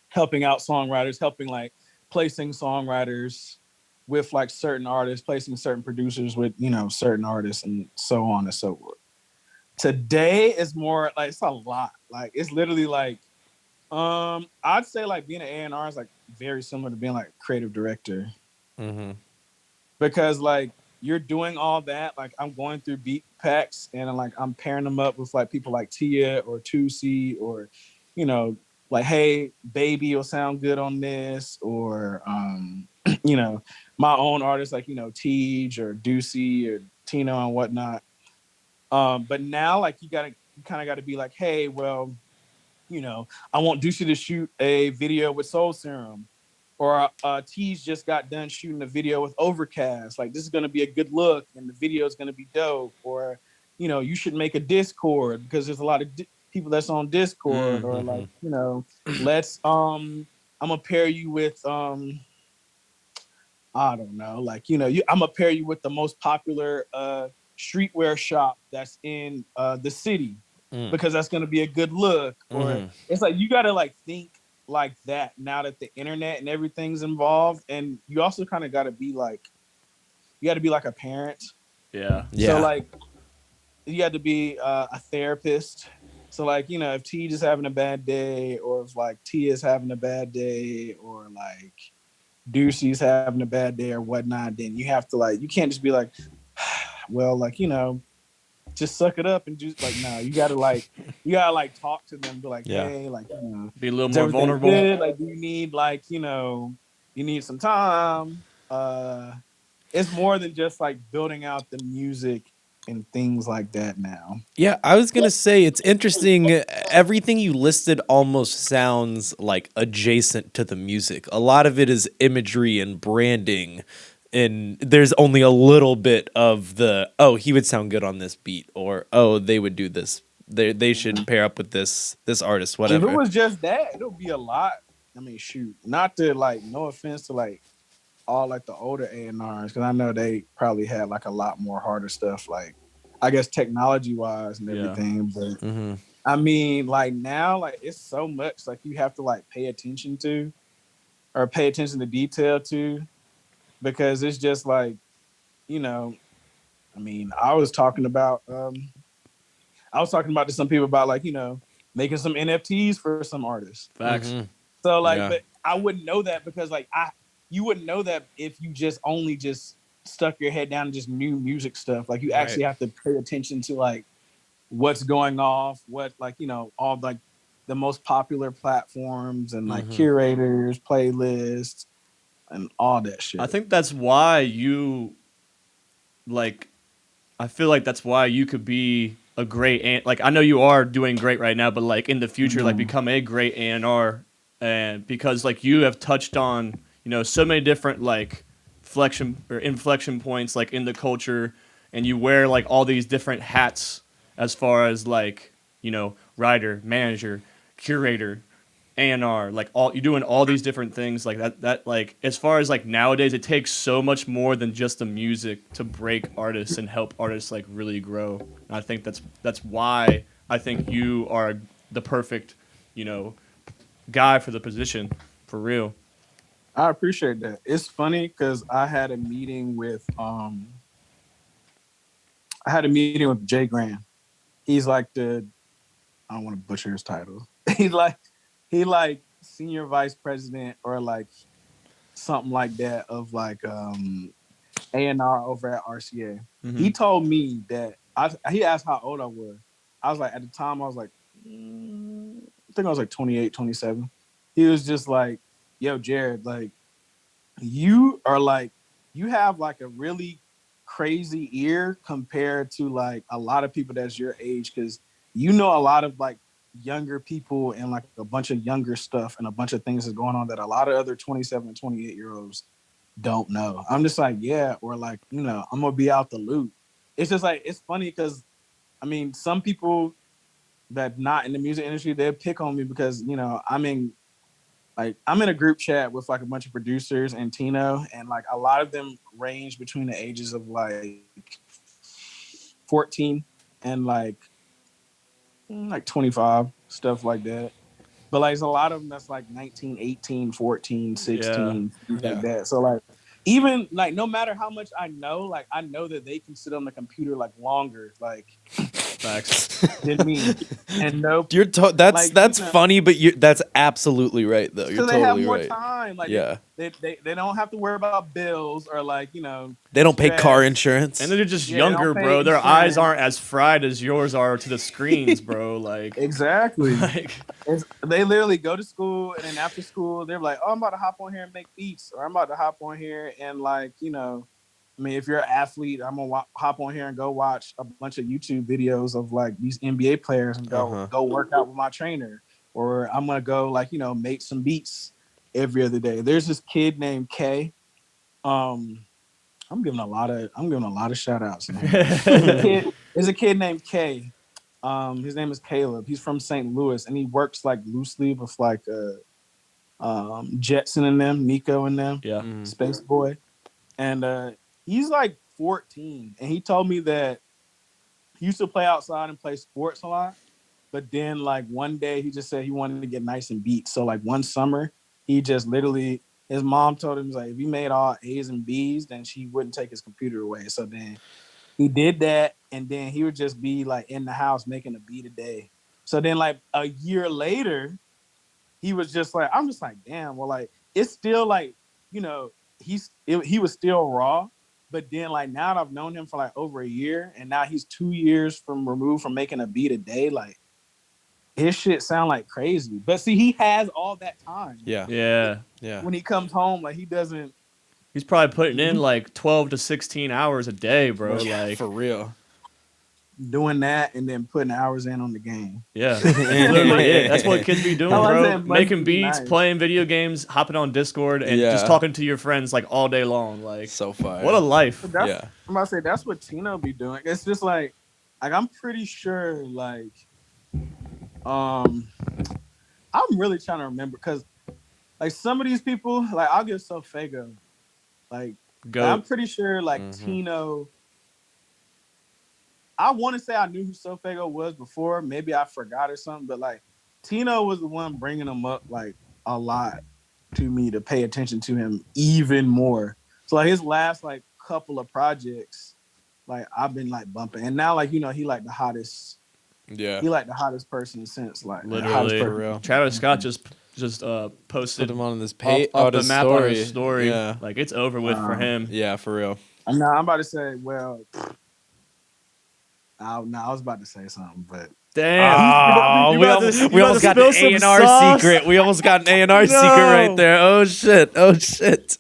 helping out songwriters, helping like placing songwriters with like certain artists, placing certain producers with, certain artists and so on and so forth. Today is more like, it's a lot. Like, it's literally like, I'd say like being an A&R is like very similar to being like a creative director. Because like you're doing all that, like I'm going through beat packs and like I'm pairing them up with like people like Tia or 2C or, like, hey, Baby will sound good on this, or my own artists like, Tej or Ducey or Tino and whatnot. But now like you kind of got to be like, hey, well, I want Ducey to shoot a video with Soul Serum, or Tej just got done shooting a video with Overcast. Like, this is going to be a good look and the video is going to be dope. Or, you should make a Discord because there's a lot of people that's on Discord. Or like, let's, I'm going to pair you with, I don't know, like, I'm going to pair you with the most popular streetwear shop that's in the city because that's going to be a good look. Or it's like, you got to like think like that now that the internet and everything's involved. And you also kind of got to be like, a parent. Yeah. So like you had to be a therapist. So like, if T is having a bad day, or if like T is having a bad day, or like Ducey's having a bad day or whatnot, then you have to like, you can't just be like, well, like, just suck it up and just like, no, you gotta like talk to them, be like, hey, like, be a little more vulnerable. Good? Like, do you need like, you need some time? It's more than just like building out the music and things like that now. Yeah, I was gonna say it's interesting. Everything you listed almost sounds like adjacent to the music. A lot of it is imagery and branding. And there's only a little bit of the, oh, he would sound good on this beat, or oh, they would do this. They should pair up with this artist, whatever. If it was just that, it'll be a lot. I mean, shoot, not to like, no offense to like all like the older A&Rs, because I know they probably had like a lot more harder stuff, like I guess technology wise and everything. But I mean, like now, like it's so much like you have to like pay attention to detail to. Because it's just like, I mean, I was talking about to some people about like, making some NFTs for some artists. Facts. So like, but I wouldn't know that because like you wouldn't know that if you just only just stuck your head down and just new music stuff. Like you Right. actually have to pay attention to like what's going off, what like all like the most popular platforms and like curators, playlists, and all that I shit. think that's why you like. I feel like that's why you could be a great like I know you are doing great right now, but like in the future, like Mhm. become a great A&R, and because like you have touched on so many different like flexion or inflection points like in the culture, and you wear like all these different hats as far as like writer, manager, curator, A&R, like all you're doing all these different things like that like as far as like nowadays it takes so much more than just the music to break artists and help artists like really grow. And I think that's why I think you are the perfect, you know, guy for the position for real. I appreciate that. It's funny because I had a meeting with Jay Graham. He's like the I don't want to butcher his title. He like senior vice president or like something like that of like A&R over at RCA. Mm-hmm. He told me that he asked how old I was. I was like, at the time, I was like, I think I was like 28, 27. He was just like, yo, Jared, like, you are like, you have like a really crazy ear compared to like a lot of people that's your age because you know a lot of like younger people and like a bunch of younger stuff and a bunch of things that's going on that a lot of other 27 and 28-year-olds don't know. I'm just like, yeah, or like, I'm gonna be out the loop. It's just like it's funny because I mean, some people that not in the music industry, they pick on me because, I'm in a group chat with like a bunch of producers and Tino, and like a lot of them range between the ages of like 14 and like 25, stuff like that. But like, there's a lot of them that's like 19, 18, 14, Yeah. 16, things like Yeah. that. So like, even like, no matter how much I know, like, I know that they can sit on the computer like longer, like, Facts. than me. And no, That's like, that's funny, but that's absolutely right though. You're because they have totally more right. time. Like, Yeah. they don't have to worry about bills or like, They don't pay car stress. And insurance. they're just Yeah, they don't younger, pay bro. Their eyes insurance. aren't as fried as yours are to the screens, bro. Like, Exactly. like They literally go to school and then after school they're like, oh, I'm about to hop on here and make beats, or I'm about to hop on here and like, I mean, if you're an athlete, I'm gonna hop on here and go watch a bunch of YouTube videos of like these NBA players and Uh-huh. go work out with my trainer, or I'm gonna go like make some beats every other day. There's this kid named K. Um, I'm giving a lot of shout outs. There's a kid named K. His name is Caleb. He's from St. Louis, and he works like loosely with like Jetson and them, Nico and them, yeah. Space Boy, and he's like 14, and he told me that he used to play outside and play sports a lot, but then like one day he just said he wanted to get nice and beat. So like one summer, he just literally his mom told him like if he made all A's and B's, then she wouldn't take his computer away. So then he did that, and then he would just be like in the house making a beat a day. So then like a year later, he was just like, I'm just like, damn, well, like it's still like, he was still raw. But then like now that I've known him for like over a year, and now he's 2 years from removed from making a beat a day, like his shit sound like crazy. But see, he has all that time. Yeah. Yeah. Yeah. When he comes home, like he doesn't He's probably putting in like 12 to 16 hours a day, bro. but Like, For real. doing that and then putting hours in on the game. yeah, that's literally it. That's what kids be doing, All I bro. said Making must be beats, nice. playing video games, hopping on Discord, and just Yeah. talking to your friends like all day long. Like, So fire. what a life. But that's Yeah. I'm about to say that's what Tino be doing. It's just like I'm pretty sure um I'm really trying to remember because like some of these people, like I'll give Sofago, like I'm Goat. pretty sure like Tino. I want to say I knew who Sofago was before. Maybe I forgot or something, but like Tino was the one bringing him up like a lot to me to pay attention to him even more. So like his last like couple of projects, like I've been like bumping, and now like he like the hottest. Yeah. He like the hottest person since like the hottest Literally. For person. real. Travis Scott just Put posted him on this off on the his map story. on his story. Yeah. Like, it's over with for him. Yeah, for real. No, I'm about to say. Well, no, I was about to say something, but Damn. Oh, You about we to almost got the spill some A&R sauce? secret. We almost got an A&R secret right there. Oh shit. Oh shit.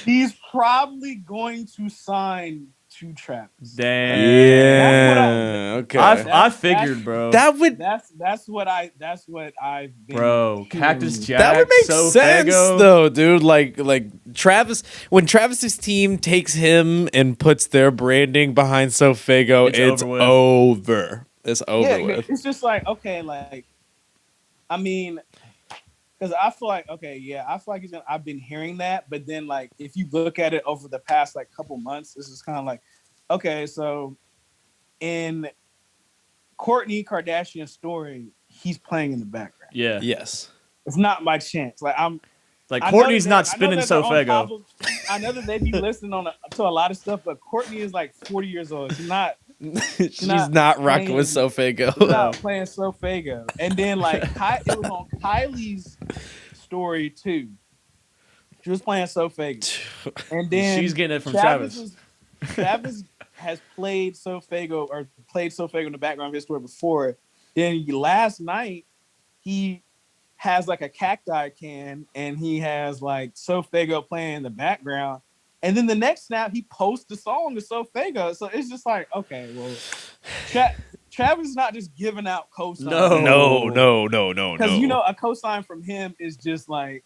he's probably going to sign to Travis. Damn. Yeah. Okay. I figured, bro. That would That's what I've been Bro, Cactus hearing. Jack, that would make so sense Fago. though, dude. Like Travis, when Travis's team takes him and puts their branding behind Sofago, it's over with. over. It's over Yeah, with. it's just like, okay, like, I mean, because I feel like, okay, yeah, I feel like he's gonna. I've been hearing that, but then like, if you look at it over the past like couple months, this is kind of like, okay, so in Kourtney Kardashian's story, he's playing in the background. Yeah. Yes. It's not by chance. Like Like I know Courtney's that not I know spinning that they're on top Sofago. of- I know that they be listening to a lot of stuff, but Kourtney is like 40 years old. She's not She's not rocking with playing- Sofago. She's not playing Sofago. And then like it was on Kylie's story too. She was playing Sofago. And then She's getting it from Travis. Travis has played Sofago in the background of his story before. Then last night he has like a cacti can and he has like Sofago playing in the background. And then the next snap, he posts the song to Sofago. So it's just like, okay, well, Travis is not just giving out cosigns. No. Because, you know, a cosign from him is just like,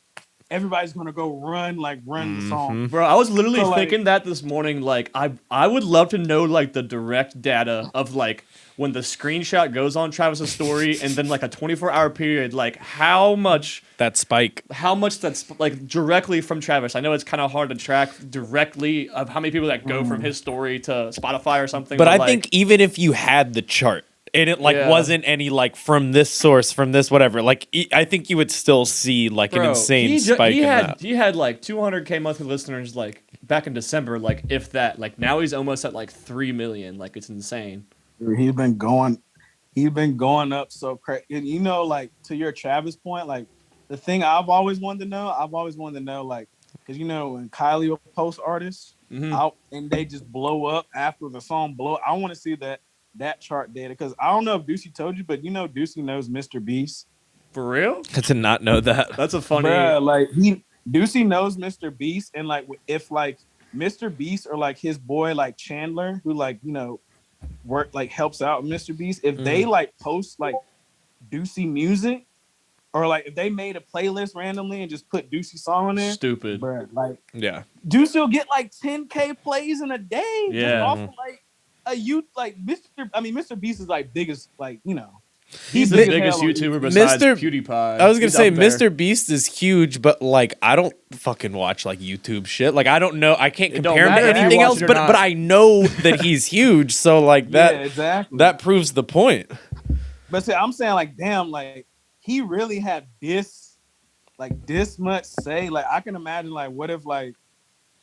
everybody's going to go run the song. Bro, I was literally So, like- thinking that this morning. Like, I would love to know like the direct data of like when the screenshot goes on Travis's story and then like a 24-hour period, like how much That's like directly from Travis. I know it's kind of hard to track directly of how many people that go from his story to Spotify or something. But I like, think even if you had the chart and it like wasn't any like from this source, from this whatever, like I think you would still see like an insane spike in that. He had like 200K monthly listeners like back in December, like if that. Like now he's almost at like 3 million. Like it's insane. He's been going up so crazy. You know, like to your Travis point, like the thing I've always wanted to know, like, because you know when Kylie will post artists out and they just blow up after the song blow, I want to see that chart data because I don't know if Ducey told you, but you know Ducey knows Mr. Beast. For real? I did not know that. That's a funny. Bruh, like Ducey knows Mr. Beast, and like if like Mr. Beast or like his boy like Chandler, who like you know work like helps out Mr. Beast, if they like post like Ducey music, or like if they made a playlist randomly and just put Ducey song on there, Stupid. bruh, like Yeah. Ducey will get like 10K plays in a day. Yeah. Just off of like a youth like Mr. Beast is like biggest like you know. He's the big as biggest hell on YouTuber besides Mr. PewDiePie. I was gonna He's say up there. Mr. Beast is huge, but like I don't fucking watch like YouTube shit. Like I don't know. I can't It don't compare him matter to if you anything watch else. it or But not. I know that he's huge. So like that Yeah, exactly. that proves the point. But see, I'm saying like, damn, like he really had this much say. Like I can imagine like, what if like,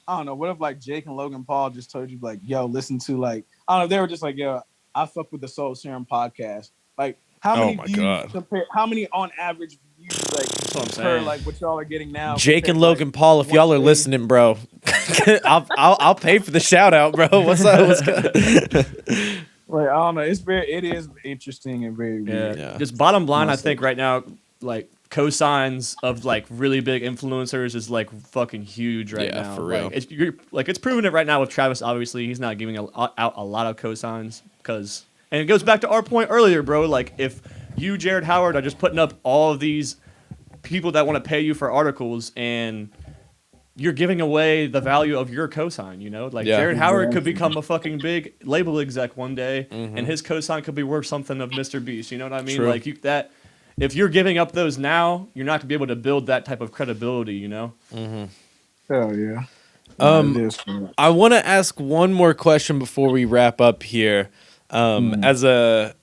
I don't know, what if like Jake and Logan Paul just told you like, yo, listen to like, I don't know, they were just like, yo, I fuck with the Soul Serum podcast. Like how many my views God. how many on average views like what I'm per saying. like what y'all are getting now? Jake compared and to, like, Logan Paul, if y'all are 1K? listening, bro, I'll pay for the shout out, bro. What's up? What's good? Like I don't know, it is interesting and very weird. Yeah. Just bottom line, I Honestly. think right now, like cosigns of like really big influencers is like fucking huge right Yeah, now. for real. Like it's proven it right now with Travis. Obviously, he's not giving out a lot of cosigns because, and it goes back to our point earlier, bro. Like if you, Jared Howard, are just putting up all of these people that want to pay you for articles and you're giving away the value of your cosign, you know? Like Yeah. Jared Howard could become a fucking big label exec one day and his cosign could be worth something of Mr. Beast, you know what I mean? True. Like if you're giving up those now, you're not gonna be able to build that type of credibility, you know? Hell yeah. Um, It is fun. I want to ask one more question before we wrap up here. As a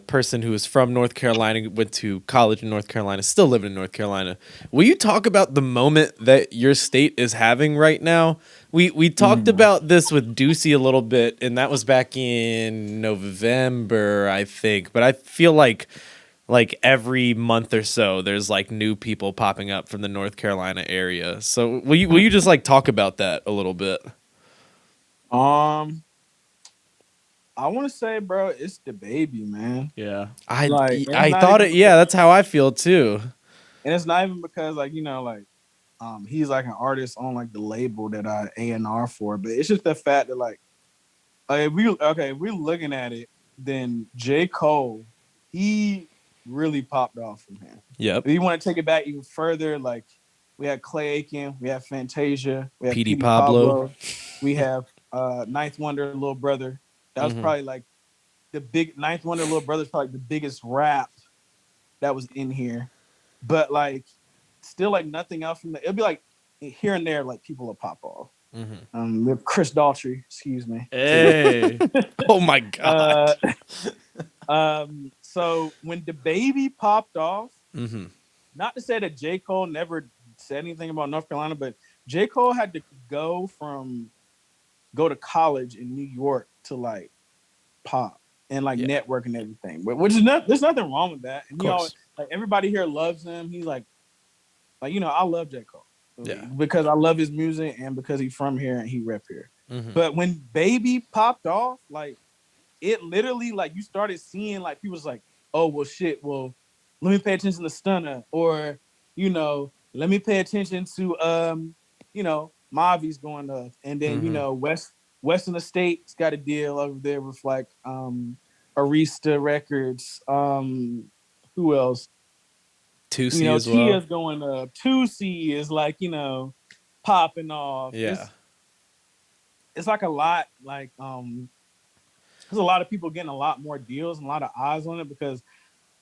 person who is from North Carolina, went to college in North Carolina, still living in North Carolina, will you talk about the moment that your state is having right now? We talked about this with Ducey a little bit, and that was back in November, I think. But I feel like every month or so, there's like new people popping up from the North Carolina area. So will you just like talk about that a little bit? Um, I want to say, bro, it's the baby, man. Yeah. Like, and it's I not thought even it. Yeah, because, that's how I feel too. and it's not even because, like, like, he's like an artist on like the label that I A&R for, but it's just the fact that like, if we're looking at it, then J. Cole, he really popped off from him. Yep. If you want to take it back even further, like we had Clay Aiken, we have Fantasia, we have PD Petey Pablo. Pablo, we have Ninth Wonder, Little Brother. That was probably like the big Ninth Wonder, Little Brother's probably the biggest rap that was in here. But like, still like nothing else from the. It'll be like here and there, like people will pop off. We have Chris Daughtry, excuse me. Hey. Oh my god. So when the baby popped off, Mm-hmm. not to say that J. Cole never said anything about North Carolina, but J. Cole had to go to college in New York to like pop and like network and everything. Which is not, there's nothing wrong with that. And like everybody here loves him. He's like I love J. Cole. Yeah. Because I love his music and because he's from here and he rep here. Mm-hmm. But when Baby popped off, like it literally like you started seeing like people was like, oh well shit, well let me pay attention to Stunner, or let me pay attention to Mavi's going up, and then Western Estate's got a deal over there with like Arista Records. Who else? 2C as well. Tia's going up. 2C is like popping off. Yeah, it's like a lot. Like there's a lot of people getting a lot more deals and a lot of eyes on it because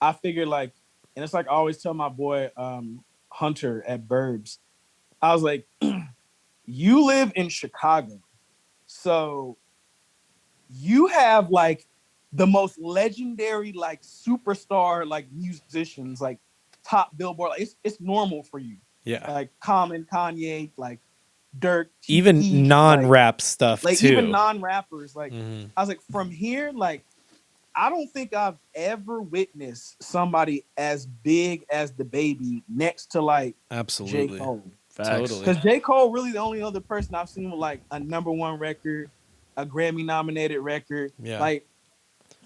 I figured like, and it's like I always tell my boy Hunter at Burbs, I was like, you live in Chicago, so you have like the most legendary like superstar like musicians like top Billboard. Like it's normal for you. Yeah, like Common, Kanye, like Dirk, even non-rap stuff like too. Even non-rappers. Like I was like, from here, like I don't think I've ever witnessed somebody as big as the baby next to like absolutely J. Cole. Totally. Because J. Cole really the only other person I've seen with like a #1 record, a Grammy nominated record. Yeah. Like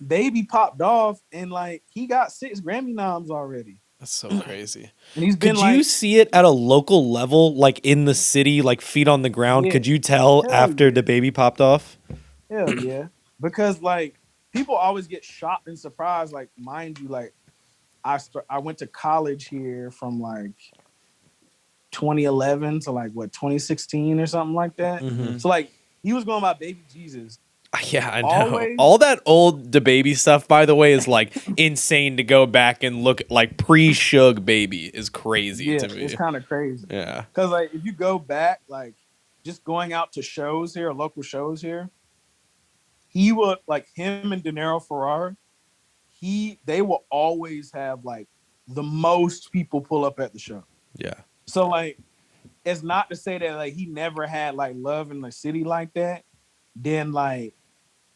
Baby popped off and like he got 6 Grammy noms already. That's so crazy. And he's been Could you see it at a local level, like in the city, like feet on the ground? Yeah. Could you tell after the baby popped off? Hell yeah. Because like people always get shocked and surprised. Like, mind you, like I went to college here from like 2011 to like 2016 or something like that. Mm-hmm. So like he was going by Baby Jesus. Yeah, I know. All that old DaBaby stuff, by the way, is like insane to go back and look at. Like pre-Suge Baby is crazy to me. It's kind of crazy. Yeah. Because like if you go back, like just going out to shows here, local shows here, he would like him and De Niro Ferrara, they will always have like the most people pull up at the show. Yeah. So like it's not to say that like he never had like love in the city like that. Then like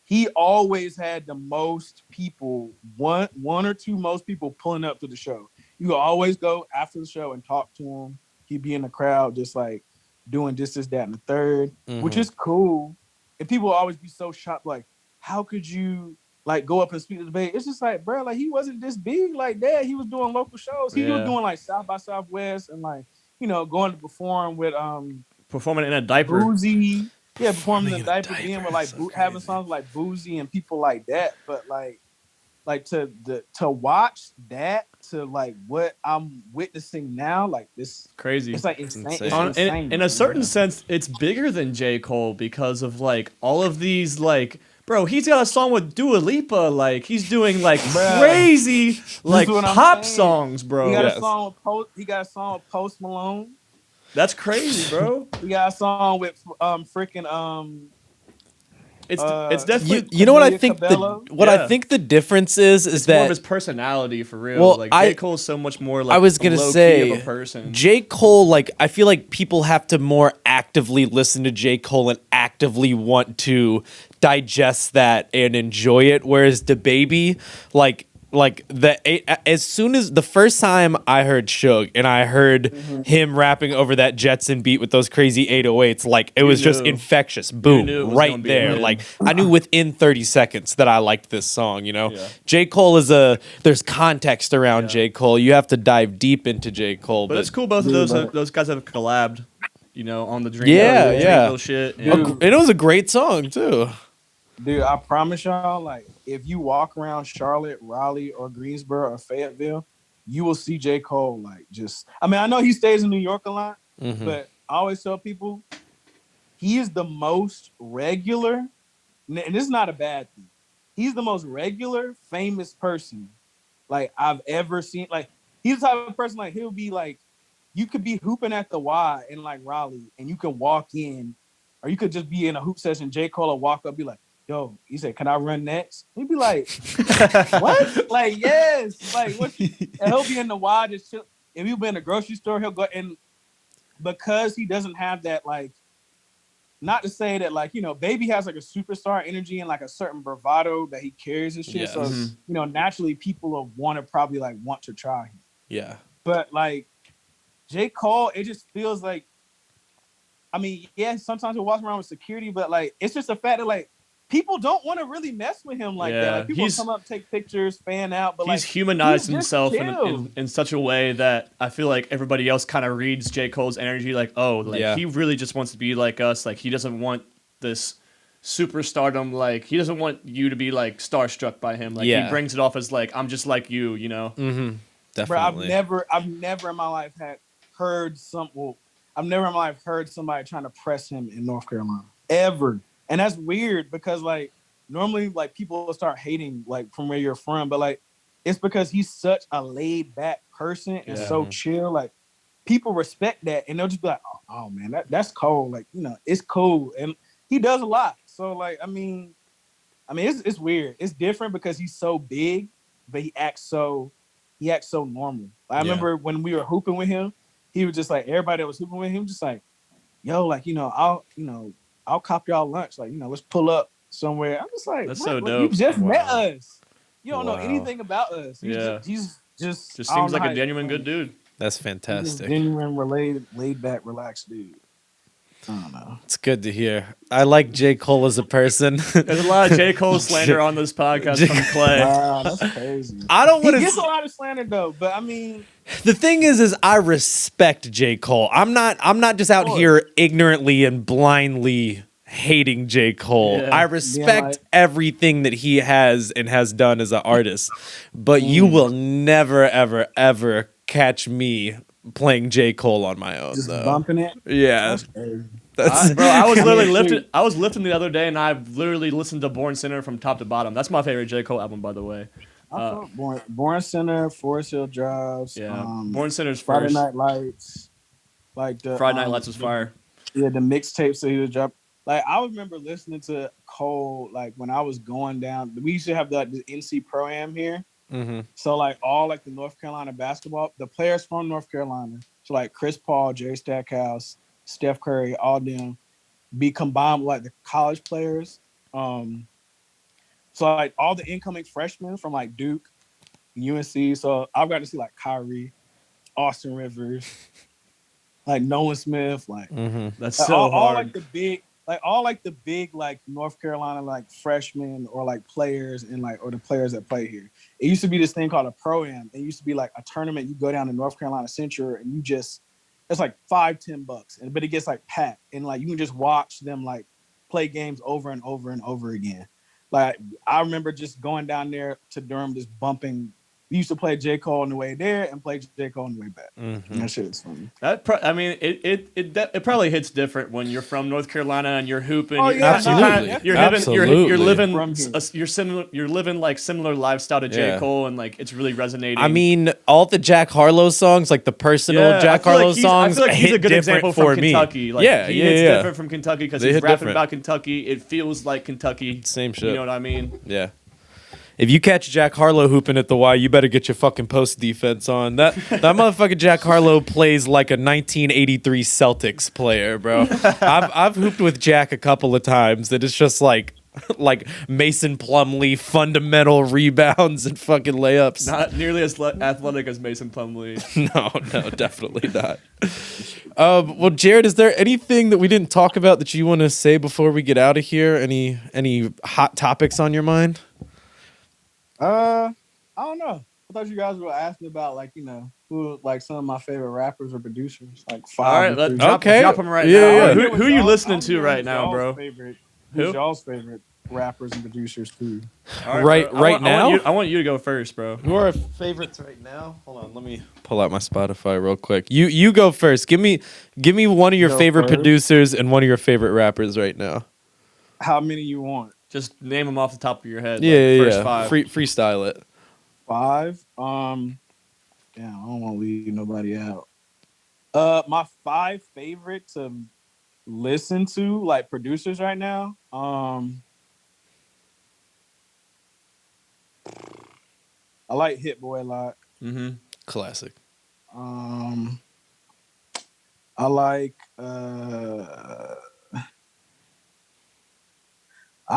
he always had the most people, one or two most people pulling up to the show. You could always go after the show and talk to him. He'd be in the crowd just like doing this, that, and the third, which is cool. And people will always be so shocked, like, how could you like go up and speak to the baby? It's just like, bro, like he wasn't this big like that. He was doing local shows. He was doing like South by Southwest and like, going to perform with performing in a diaper. Boozy. Yeah, performing in a diaper, being with like having songs like Boozy and people like that. But like to watch that to like what I'm witnessing now, like this crazy. It's like insane. It's insane. In a certain sense, it's bigger than J. Cole because of like all of these like. Bro, he's got a song with Dua Lipa. Like he's doing like crazy like pop songs, bro. He got a song with Post Malone. That's crazy, bro. We got a song with freaking It's definitely you know what I think I think the difference is it's that more of his personality for real. Well, like J. Cole's so much more like I was gonna say of a person. J. Cole, like I feel like people have to more actively listen to J. Cole and actively want to digest that and enjoy it. Whereas DaBaby, like like as soon as the first time I heard Suge and I heard him rapping over that Jetson beat with those crazy 808s, like it was just infectious. Boom, right there. Like I knew within 30 seconds that I liked this song, you know. Yeah. J. Cole there's context around J. Cole. You have to dive deep into J. Cole. But it's cool both of those guys have collabed, you know, on the Dream shit. And it was a great song too. Dude, I promise y'all, like, if you walk around Charlotte, Raleigh, or Greensboro, or Fayetteville, you will see J. Cole, like, just... I mean, I know he stays in New York a lot, but I always tell people, he is the most regular, and this is not a bad thing, he's the most regular, famous person, like, I've ever seen. Like, he's the type of person, like, he'll be, like, you could be hooping at the Y in, like, Raleigh, and you can walk in, or you could just be in a hoop session, J. Cole will walk up, be like, yo, he said, can I run next? He'd be like, what? Like, yes. Like, what? And he'll be in the wild, just chill. If he'll be in the grocery store, he'll go. And because he doesn't have that, like, not to say that, like, you know, Baby has, like, a superstar energy and, like, a certain bravado that he carries and shit. Yes. So, you know, naturally, people will want to try him. Yeah. But, like, J. Cole, it just feels like, I mean, yeah, sometimes he'll walk around with security, but, like, it's just the fact that, like, people don't want to really mess with him like that. Like, people come up, take pictures, fan out, but he's humanized himself in such a way that I feel like everybody else kind of reads J. Cole's energy like, oh, like he really just wants to be like us. Like, he doesn't want this superstardom. Like, he doesn't want you to be like starstruck by him. Like, he brings it off as like, I'm just like you, you know? Mm-hmm. Definitely. Bro, I've never in my life heard somebody trying to press him in North Carolina ever. And that's weird because, like, normally, like, people will start hating, like, from where you're from. But, like, it's because he's such a laid-back person and so chill. Like, people respect that. And they'll just be like, oh man, that's cool. Like, you know, it's cool. And he does a lot. So, like, I mean, it's weird. It's different because he's so big, but he acts so normal. Like, I remember when we were hooping with him, he was just like, everybody that was hooping with him, just like, yo, like, you know, I'll cop y'all lunch. Like, you know, let's pull up somewhere. I'm just like, that's so dope. Like, you just met us. You don't know anything about us. He's just seems like a genuine good dude. That's fantastic. Genuine, laid back, relaxed dude. I don't know. It's good to hear. I like J. Cole as a person. There's a lot of J. Cole slander on this podcast from Clay. Wow, that's crazy. I don't want to. He gets a lot of slander though, but I mean, the thing is I respect J. Cole. I'm not just out here ignorantly and blindly hating J. Cole. Yeah. I respect everything that he has and has done as an artist, but you will never, ever, ever catch me playing J. Cole on my own. Just though. Bumping it. Yeah. Bro, I was literally lifting. I was lifting the other day, and I literally listened to Born Sinner from top to bottom. That's my favorite J. Cole album, by the way. I thought Born Sinner, Forest Hill Drives. Yeah, Born Sinner's Friday first. Night Lights. Like the Friday Night Lights was fire. Yeah, the mixtapes that he was dropping. Like, I remember listening to Cole, like, when I was going down. We used to have the NC Pro-Am here. Mm-hmm. So, like, all, like, the North Carolina basketball, the players from North Carolina, so, like, Chris Paul, Jerry Stackhouse, Steph Curry, all them, be combined with, like, the college players. So, like, all the incoming freshmen from, like, Duke, UNC. So, I've got to see, like, Kyrie, Austin Rivers, like, Nolan Smith, like, that's like, so all, hard. all the big North Carolina like freshmen or like players and like or the players that play here. It used to be this thing called a Pro-Am. It used to be like a tournament. You go down to North Carolina Central and it's like $5-10, but it gets like packed and like you can just watch them like play games over and over and over again. Like I remember just going down there to Durham, just bumping. We used to play J. Cole on the way there and play J. Cole on the way back. Mm-hmm. That shit is funny. I mean, it probably hits different when you're from North Carolina and you're hooping. Oh, you're, absolutely. You're living like similar lifestyle to J. Cole, and like it's really resonating. I mean, all the Jack Harlow songs, like the personal Jack Harlow songs, I feel like he's a good example for from me. Kentucky. Like, he hits different from Kentucky because he's rapping about Kentucky. It feels like Kentucky. Same shit. You know what I mean? Yeah. If you catch Jack Harlow hooping at the Y, you better get your fucking post defense on. That motherfucking Jack Harlow plays like a 1983 Celtics player, bro. I've hooped with Jack a couple of times. That it's just like like Mason Plumlee fundamental rebounds and fucking layups. Not nearly as athletic as Mason Plumlee. No, definitely not. Well, Jared, is there anything that we didn't talk about that you want to say before we get out of here? Any hot topics on your mind? I don't know. I thought you guys were asking about like who like some of my favorite rappers or producers, like All five. right, Or three. drop them right Yeah, now. yeah. Who are you listening to right now, bro? Who's y'all's favorite rappers and producers too? All Right now? I want you to go first, bro. Who are our favorites right now? Hold on, let me pull out my Spotify real quick. You go first. Give me one of your favorite producers and one of your favorite rappers right now. How many you want? Just name them off the top of your head. Yeah, like first yeah. five. Freestyle it. 5. Yeah, I don't want to leave nobody out. My 5 favorite to listen to, like producers right now. I like Hit Boy a lot. Mm-hmm. Classic. I like. I've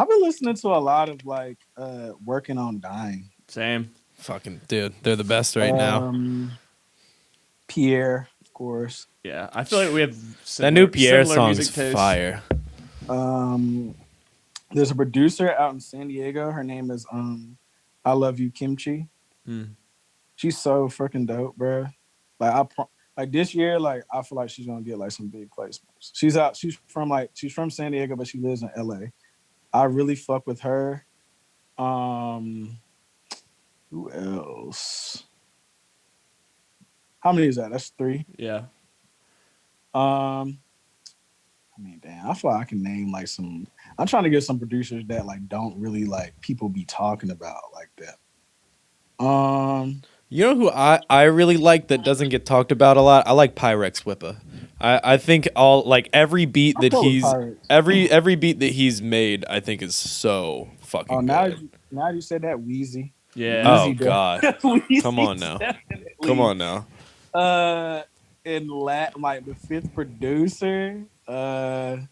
been listening to a lot of like Working on Dying. Same. Fucking dude, they're the best right now. Pierre, of course. Yeah, I feel like we have That new Pierre song's fire. There's a producer out in San Diego. Her name is I Love You Kimchi. She's so freaking dope, bro. Like this year, like I feel like she's gonna get like some big placements. She's from San Diego, but she lives in LA. I really fuck with her. Who else? How many is that? That's 3. Yeah. I mean, damn, I feel like I can name like some. I'm trying to get some producers that like don't really like people be talking about like that. You know who I really like that doesn't get talked about a lot? I like Pyrex Whippa. I think every beat that every beat that he's made, I think is so fucking good. Now you said that, Wheezy. Yeah. Oh God. Come on now. Come on now. In like the 5th producer, I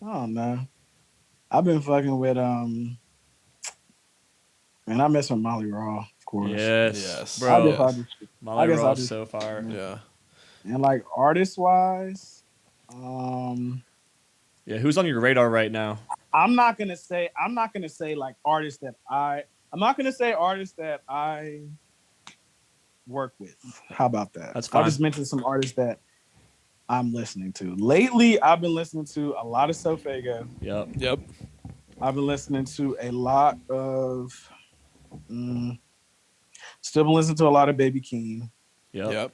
don't know. I've been fucking with man, I mess with Molly Raw, of course. Yes. Bro. Molly Raw's so far. Yeah. And like artist wise, yeah, who's on your radar right now? I'm not gonna say like artists that I'm not gonna say artists that I work with. How about that? That's fine. I'll just mention some artists that I'm listening to. Lately, I've been listening to a lot of Sofago. Yep. I've been listening to a lot of still been listening to a lot of Baby Keem. Yep.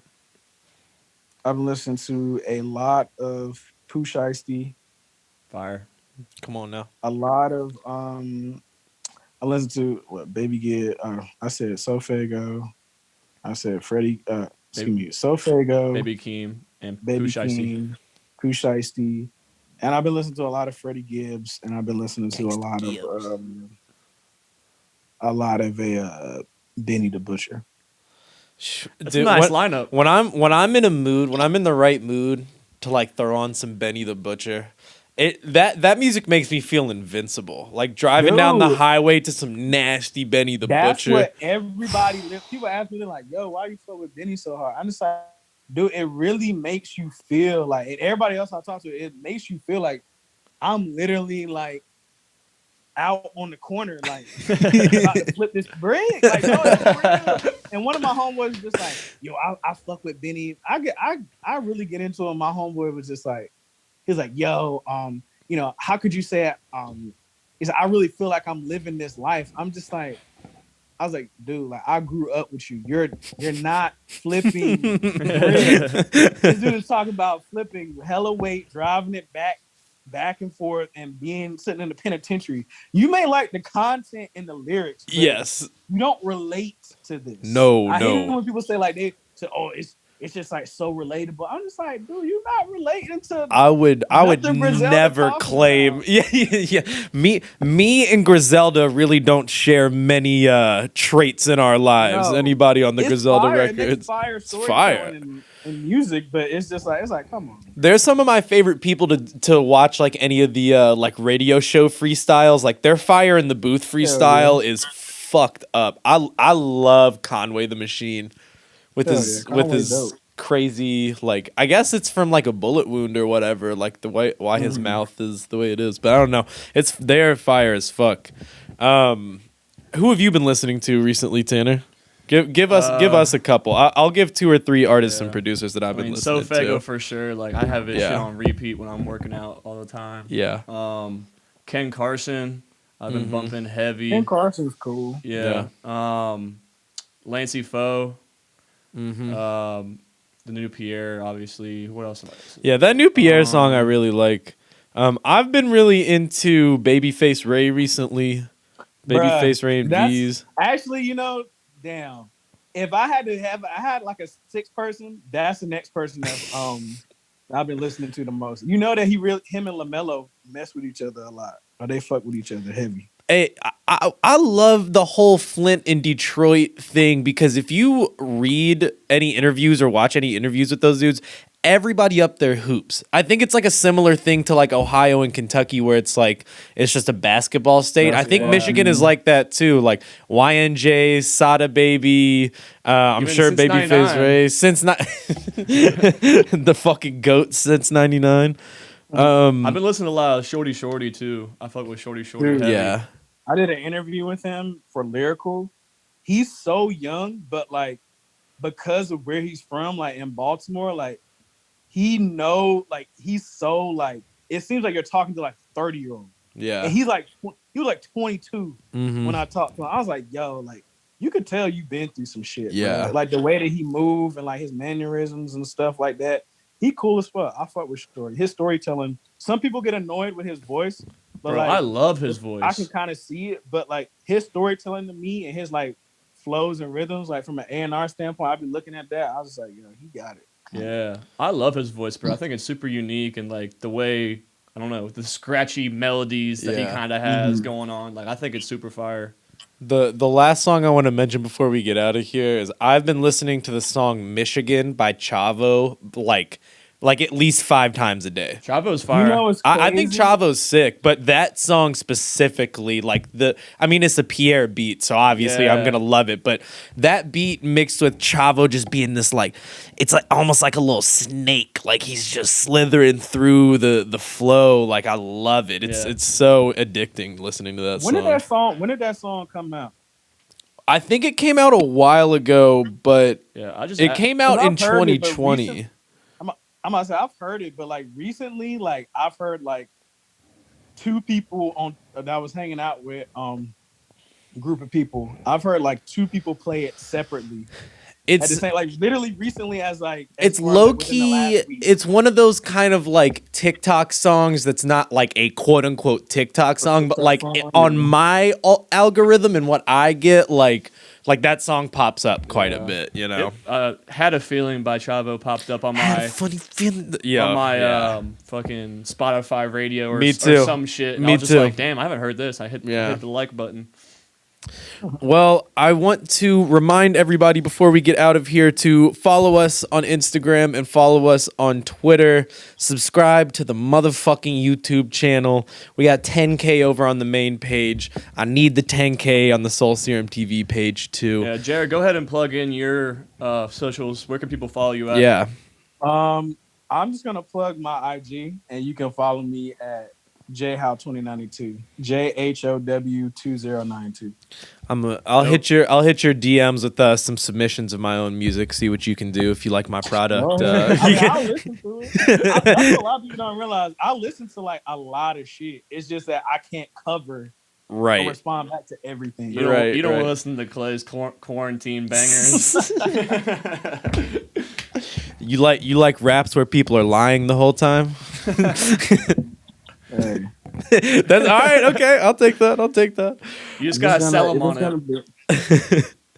I've been listening to a lot of Pooh Shiesty. Fire. Come on now. A lot of I listened to what Baby Get. I said Sofago. I said Freddie. Sofago, Baby Keem, and Baby Pooh Shiesty. Pooh Shiesty, and I've been listening to a lot of Freddie Gibbs, and I've been listening to a lot of Benny the Butcher. That's a nice lineup. When I'm in a mood, when I'm in the right mood to like throw on some Benny the Butcher, that music makes me feel invincible. Like driving down the highway to some nasty Benny the Butcher. That's what everybody. People ask me, they're like, "Yo, why you fuck with Benny so hard?" I'm just like, dude, it really makes you feel like. And everybody else I talk to, it makes you feel like I'm literally like out on the corner, like about to flip this brick. Like, no, it's real. And one of my homeboys was just like, "Yo, I fuck with Benny." I really get into it. My homeboy was just like. He's like, yo, how could you say it? He's like, I really feel like I'm living this life. I'm just like, I was like, dude, like I grew up with you. You're not flipping. This dude is talking about flipping hella weight, driving it back and forth, and sitting in the penitentiary. You may like the content and the lyrics. Yes. You don't relate to this. No. I hate when people say like they say, oh, it's it's just like so relatable. I'm just like, dude, you're not relating to. I would nothing Griselda never talking claim. about. Yeah. Me and Griselda really don't share many traits in our lives. No, Anybody on the it's Griselda fire. It makes records? fire It's fire. storytelling and music, but it's just like come on. They're some of my favorite people to watch, like any of the like radio show freestyles. Like their fire in the booth freestyle is fucked up. I love Conway the Machine with his dope. crazy, like, I guess it's from like a bullet wound or whatever, like the way why his mouth is the way it is. But I don't know. They're fire as fuck. Who have you been listening to recently, Tanner? Give us a couple. I'll give 2 or 3 artists and producers that I've been listening to. Sofego for sure. Like I have his shit on repeat when I'm working out all the time. Yeah. Ken Carson, I've been bumping heavy. Ken Carson's cool. Yeah. Lancey Foe. The new Pierre, obviously. What else am I listening to? Yeah, that new Pierre song I really like. I've been really into Babyface Ray recently. Babyface Ray and V's. Actually, damn. If I had like a 6 person, that's the next person that I've been listening to the most. You know that him and LaMelo mess with each other a lot, or they fuck with each other heavy. Hey, I love the whole Flint and Detroit thing, because if you read any interviews or watch any interviews with those dudes, everybody up there hoops. I think it's like a similar thing to like Ohio and Kentucky, where it's like it's just a basketball state. I think Michigan is like that too. Like YNJ, Sada Baby, I'm Even sure since Babyface 99. Ray, since the fucking goat since '99. I've been listening to a lot of Shorty too. I fuck with Shorty Dude, heavy. Yeah. I did an interview with him for Lyrical. He's so young, but like because of where he's from, like in Baltimore, like he's so like, it seems like you're talking to like 30-year-old. Yeah. And he was like 22 when I talked to him. I was like, yo, like you could tell you've been through some shit. Yeah. Bro. Like the way that he moved and like his mannerisms and stuff like that. He cool as fuck. I fuck with Shorty. His storytelling. Some people get annoyed with his voice, but Bro, like I love his voice. I can kind of see it, but like his storytelling to me and his like flows and rhythms, like from an A&R standpoint, I've been looking at that. I was just like, he got it. Yeah, I love his voice, bro. I think it's super unique, and like the way, I don't know, the scratchy melodies that he kind of has going on. Like I think it's super fire. The last song I want to mention before we get out of here is I've been listening to the song Michigan by Chavo like at least 5 times a day. Chavo's fire. It's crazy. I think Chavo's sick, but that song specifically, like it's a Pierre beat, so obviously I'm gonna love it. But that beat mixed with Chavo just being this like, it's like almost like a little snake, like he's just slithering through the flow. Like I love it. It's so addicting listening to that song. When did that song come out? I think it came out a while ago, but it came out in 2020. I'm gonna say I've heard it, but like recently, like I've heard like 2 people that I was hanging out with, group of people. I've heard like 2 people play it separately. It's at the same, like literally recently it's low key. It's one of those kind of like TikTok songs that's not like a quote unquote TikTok song, but like on my algorithm and what I get, like that song pops up quite a bit, Had a Feeling by Chavo popped up on my funny feeling. Fucking Spotify radio or some shit. And Me I was just too. like, damn, I haven't heard this. I hit the like button. Well, I want to remind everybody before we get out of here to follow us on Instagram and follow us on Twitter. Subscribe to the motherfucking YouTube channel. We got 10K over on the main page. I need the 10K on the Soul Serum TV page too. Yeah, Jared, go ahead and plug in your socials. Where can people follow you at? Yeah. I'm just gonna plug my IG, and you can follow me at jhow2092, JHOW2092. I'll hit your DMs with some submissions of my own music. See what you can do if you like my product. I'll listen to it. That's a lot of people don't realize. I listen to like a lot of shit. It's just that I can't cover or respond back to everything. You don't listen to Clay's quarantine bangers. You like raps where people are lying the whole time? Hey. That's all right. Okay, I'll take that. You just gotta sell them on it.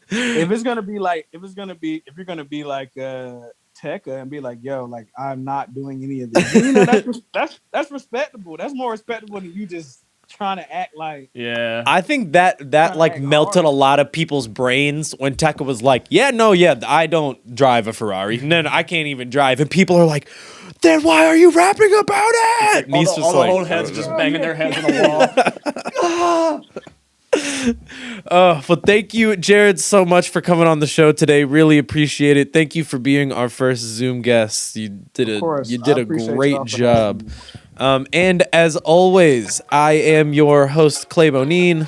If you're gonna be like Tekka and be like, "Yo, like I'm not doing any of this." You know, that's respectable. That's more respectable than you just trying to act like. Yeah, I think that like melted a lot of people's brains when Tekka was like, I don't drive a Ferrari. No, I can't even drive. And people are like, then why are you rapping about it? All the old heads just banging their heads on the wall. Well, thank you, Jared, so much for coming on the show today. Really appreciate it. Thank you for being our first Zoom guest. You did a great job. And as always, I am your host, Clay Bonine.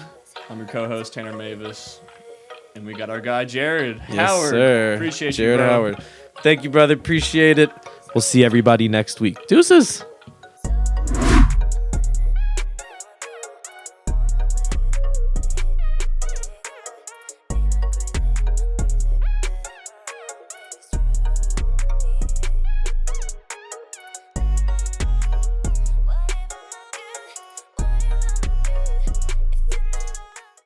I'm your co-host, Tanner Mavis. And we got our guy, Jared Yes, Howard. sir. Appreciate Jared you, bro. Howard. Thank you, brother. Appreciate it. We'll see everybody next week. Deuces.